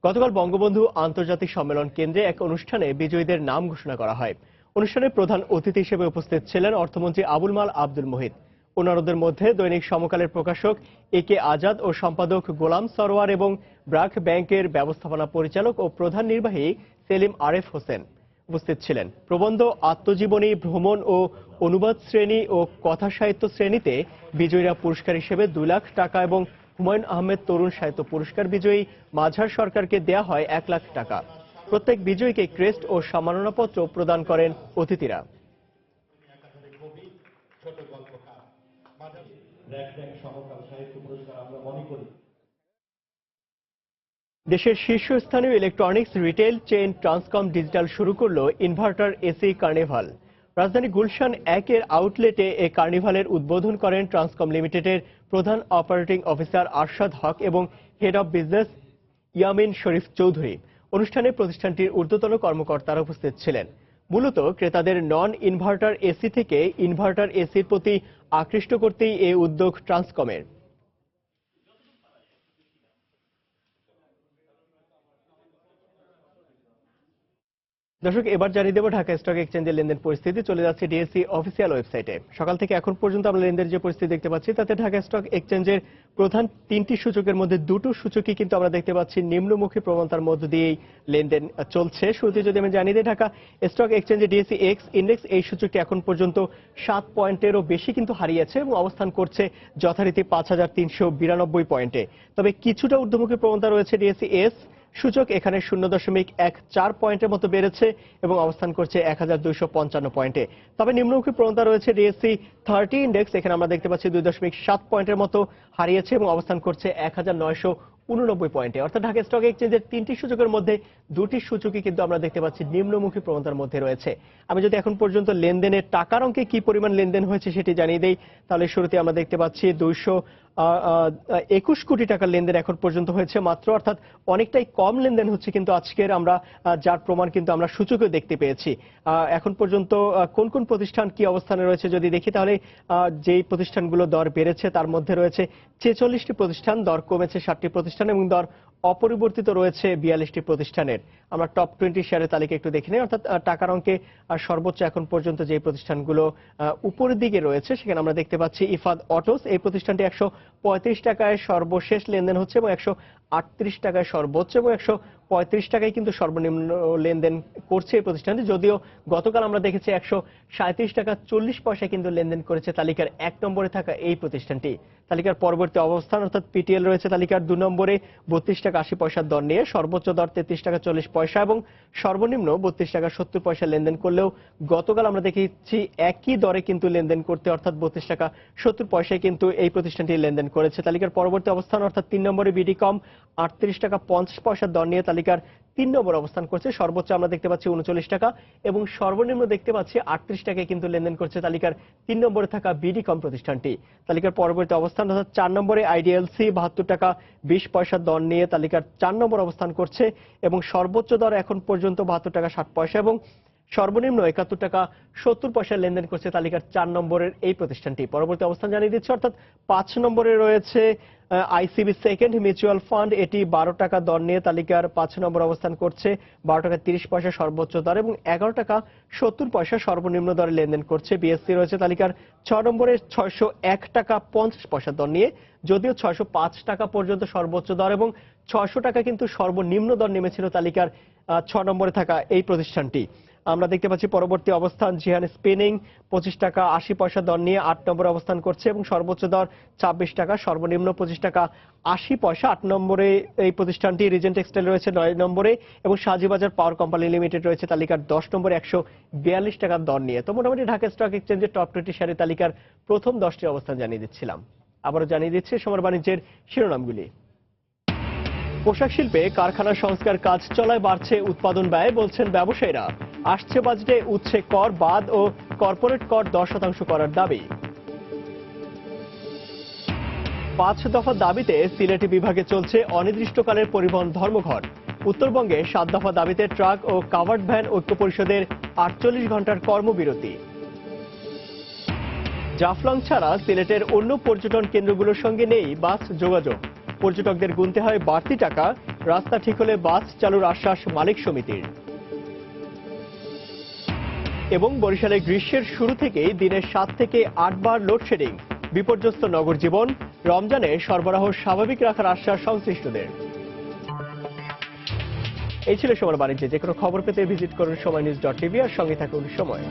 গতকাল বঙ্গবন্ধু আন্তর্জাতিক সম্মেলন কেন্দ্রে এক অনুষ্ঠানে বিজয়ীদের নাম ঘোষণা করা হয়। অনুষ্ঠানে প্রধান অতিথি হিসেবে উপস্থিত ছিলেন অর্থমন্ত্রী আবুল মাল আব্দুল মুহিত। অন্যান্যদের মধ্যে দৈনিক সমকালের প্রকাশক AK আজাদ ও সম্পাদক গোলাম সরোয়ার এবং ব্র্যাক ব্যাংকের ব্যবস্থাপনা পরিচালক ও প্রধান নির্বাহী সেলিম আরেফ হোসেন উপস্থিত ছিলেন। প্রবন্ধ, আত্মজীবনী, ভ্রমণ ও অনুবাদ শ্রেণী ও কথা সাহিত্য শ্রেণীতে বিজয়ীরা পুরস্কার হিসেবে 2 লাখ টাকা এবং হুমায়ুন আহমেদ তরুণ সাহিত্য পুরস্কার বিজয়ী মাঝহার সরকারকে দেয়া হয় 1 লাখ টাকা। প্রত্যেক বিজয়ীকে ক্রেস্ট ও সম্মাননাপত্র প্রদান করেন অতিথিরা। দেশের শীর্ষস্থানীয় electronics retail chain Transcom digital শুরু করল ইনভার্টার এসি কার্নিভাল। রাজধানী গুলশান 1 এর আউটলেটে এই কার্নিভালের উদ্বোধন করেন ট্রান্সকম লিমিটেডের প্রধান অপারেটিং অফিসার আরশাদ হক এবং হেড অব বিজনেস ইয়ামিন শরীফ চৌধুরী। অনুষ্ঠানে প্রতিষ্ঠানটির ঊর্ধ্বতন কর্মকর্তারা উপস্থিত ছিলেন। মূলত ক্রেতাদের নন ইনভার্টার এসি থেকে ইনভার্টার এসির প্রতি আকৃষ্ট করতেই এই উদ্যোগ ট্রান্সকমের। দর্শক, এবার জানিয়ে দেব ঢাকা স্টক এক্সচেঞ্জের লেনদেন পরিস্থিতি। চলে যাচ্ছে ডিএসসি অফিসিয়াল ওয়েবসাইটে। সকাল থেকে এখন পর্যন্ত আমরা লেনদেনের যে পরিস্থিতি দেখতে পাচ্ছি তাতে ঢাকা স্টক এক্সচেঞ্জের প্রধান 3টি সূচকের মধ্যে 2টো সূচকই কিন্তু আমরা দেখতে পাচ্ছি নিম্নমুখী প্রবণতার মধ্য দিয়েই লেনদেন চলছে। শুরুতে যদি আমি জানিয়ে দিই, ঢাকা স্টক এক্সচেঞ্জের ডিএসসি এক্স ইন্ডেক্স এই সূচকটি এখন পর্যন্ত 7 পয়েন্টেরও বেশি কিন্তু হারিয়েছে এবং অবস্থান করছে যথারীতি 5392 পয়েন্টে। তবে কিছুটা ঊর্ধ্বমুখী প্রবণতা রয়েছে ডিএসসি এস সূচক, এখানে 0.14 পয়েন্টের মতো বেড়েছে এবং অবস্থান করছে 1255 পয়েন্টে। তবে নিম্নমুখী প্রবণতা রয়েছে ডিএসসি 30 ইন্ডেক্স, এখানে আমরা দেখতে পাচ্ছি 2.7 পয়েন্টের মতো হারিয়েছে এবং অবস্থান করছে 1989 পয়েন্টে। অর্থাৎ ঢাকা স্টক এক্সচেঞ্জের 3টি সূচকের মধ্যে 2টি সূচকই কিন্তু আমরা দেখতে পাচ্ছি নিম্নমুখী প্রবণতার মধ্যে রয়েছে। আমি যদি এখন পর্যন্ত লেনদেনের টাকার অঙ্কে কি পরিমাণ লেনদেন হয়েছে সেটি জানিয়ে দেই, তাহলে শুরুতে আমরা দেখতে পাচ্ছি 221 কোটি টাকার লেনদেন এখন পর্যন্ত হয়েছে মাত্র, অর্থাৎ অনেকটাই কম লেনদেন হচ্ছে কিন্তু আজকের, আমরা যার প্রমাণ কিন্তু আমরা সূচকে দেখতে পেয়েছি। এখন পর্যন্ত কোন কোন প্রতিষ্ঠান কি অবস্থানে রয়েছে যদি দেখি, তাহলে যেই প্রতিষ্ঠানগুলো দর বেড়েছে তার মধ্যে রয়েছে 46টি প্রতিষ্ঠান, দর কমেছে 60টি প্রতিষ্ঠান এবং দর অপরিবর্তিত রয়েছে 42টি প্রতিষ্ঠানের। আমরা টপ 20 শেয়ারের তালিকা একটু দেখে নিই। অর্থাৎ টাকার অঙ্কে সর্বোচ্চ এখন পর্যন্ত যে প্রতিষ্ঠানগুলো উপরের দিকে রয়েছে সেখানে আমরা দেখতে পাচ্ছি ইফাদ অটোস, এই প্রতিষ্ঠানটি 135 টাকায় সর্বশেষ লেনদেন হচ্ছে এবং 138 টাকায় সর্বোচ্চ এবং 135 টাকায় কিন্তু সর্বনিম্ন লেনদেন করছে এই প্রতিষ্ঠানটি। যদিও গতকাল আমরা দেখেছি 137 টাকা 40 পয়সায় কিন্তু লেনদেন করেছে তালিকার 1 নম্বরে থাকা এই প্রতিষ্ঠানটি। তালিকার পরবর্তী অবস্থান অর্থাৎ পিটিএল রয়েছে তালিকার 2 নম্বরে 32 টাকা 80 পয়সার দর নিয়ে, সর্বোচ্চ দর 33 টাকা 40 পয়সা এবং সর্বনিম্ন 32 টাকা 70 পয়সা লেনদেন করলেও গতকাল আমরা দেখেছি একই দরে কিন্তু লেনদেন করতে, অর্থাৎ 32 টাকা 70 পয়সায় কিন্তু এই প্রতিষ্ঠানটি লেনদেন করেছে। তালিকার পরবর্তী অবস্থান অর্থাৎ 3 নম্বরে বিডিকম 38 টাকা 50 পয়সার দর নিয়ে তালিকার 3 নম্বর অবস্থান করছে। সর্বোচ্চ আমরা দেখতে পাচ্ছি 39 টাকা এবং সর্বনিম্ন দেখতে পাচ্ছি 38 টাকায় কিন্তু লেনদেন করছে তালিকার 3 নম্বরে থাকা বিডিকম প্রতিষ্ঠানটি। তালিকার পরবর্তী অবস্থান অর্থাৎ 4 নম্বরে আইডিএলসি 72 টাকা 20 পয়সার দর নিয়ে তালিকার 4 নম্বর অবস্থান করছে এবং সর্বোচ্চ দর এখন পর্যন্ত 72 টাকা 60 পয়সা এবং সর্বনিম্ন 71 টাকা 70 পয়সা লেনদেন করছে তালিকার 4 নম্বরের এই প্রতিষ্ঠানটি। পরবর্তী অবস্থান জানিয়ে দিচ্ছে, অর্থাৎ 5 নম্বরে রয়েছে আইসিবি সেকেন্ড মিউচুয়াল ফান্ড, এটি 12 টাকা দর নিয়ে তালিকার 5 নম্বর অবস্থান করছে, 12 টাকা 30 পয়সা সর্বোচ্চ দর এবং 11 টাকা 70 পয়সা সর্বনিম্ন দরে লেনদেন করছে। বিএসসি রয়েছে তালিকার 6 নম্বরে 601 টাকা 50 পয়সা দর নিয়ে, যদিও 605 টাকা পর্যন্ত সর্বোচ্চ দর এবং 600 টাকা কিন্তু সর্বনিম্ন দর নেমেছিল তালিকার 6 নম্বরে থাকা এই প্রতিষ্ঠানটি। আমরা দেখতে পাচ্ছি পরবর্তী অবস্থান জিহান স্পিনিং 25 টাকা 80 পয়সা দর নিয়ে 8 নম্বরে অবস্থান করছে এবং সর্বোচ্চ দর 26 টাকা, সর্বনিম্ন 25 টাকা 80 পয়সা। 8 নম্বরে এই প্রতিষ্ঠানটি। রিজেন্ট টেক্সটাইল রয়েছে 9 নম্বরে এবং সাজিবাজার পাওয়ার কোম্পানি লিমিটেড রয়েছে তালিকার 10 নম্বরে 142 টাকার দর নিয়ে। তো মোটামুটি ঢাকা স্টক এক্সচেঞ্জের টপ 20 শেয়ারের তালিকার প্রথম 10টি অবস্থান জানিয়ে দিচ্ছিলাম। আবারও জানিয়ে দিচ্ছি সমর বাণিজ্যের শিরোনামগুলি। পোশাক শিল্পে কারখানা সংস্কার কাজ চলায় বাড়ছে উৎপাদন ব্যয়, বলছেন ব্যবসায়ীরা। আসছে বাজেটে উচ্ছে কর বাদ ও কর্পোরেট কর 10% করার দাবি। 5 দফা দাবিতে সিলেটি বিভাগে চলছে অনির্দিষ্টকালের পরিবহন ধর্মঘট। উত্তরবঙ্গে 7 দফা দাবিতে ট্রাক ও কাভার্ড ভ্যান ঐক্য পরিষদের 48 ঘন্টার কর্মবিরতি। জাফলং ছাড়া সিলেটের অন্য পর্যটন কেন্দ্রগুলোর সঙ্গে নেই বাস যোগাযোগ। পর্যটকদের গুনতে হয় বাড়তি টাকা, রাস্তা ঠিক হলে বাস চালুর আশ্বাস মালিক সমিতির। এবং বরিশালে গ্রীষ্মের শুরু থেকেই দিনে 7 থেকে 8 বার লোডশেডিং, বিপর্যস্ত নগর জীবন। রমজানে সরবরাহ স্বাভাবিক রাখার আশ্বাস সংশ্লিষ্টদের। এই ছিল সময় বাণিজ্যে। যে কোনো খবর পেতে ভিজিট করুন সময়নিউজ.টিভি আর সঙ্গে থাকুন সময়।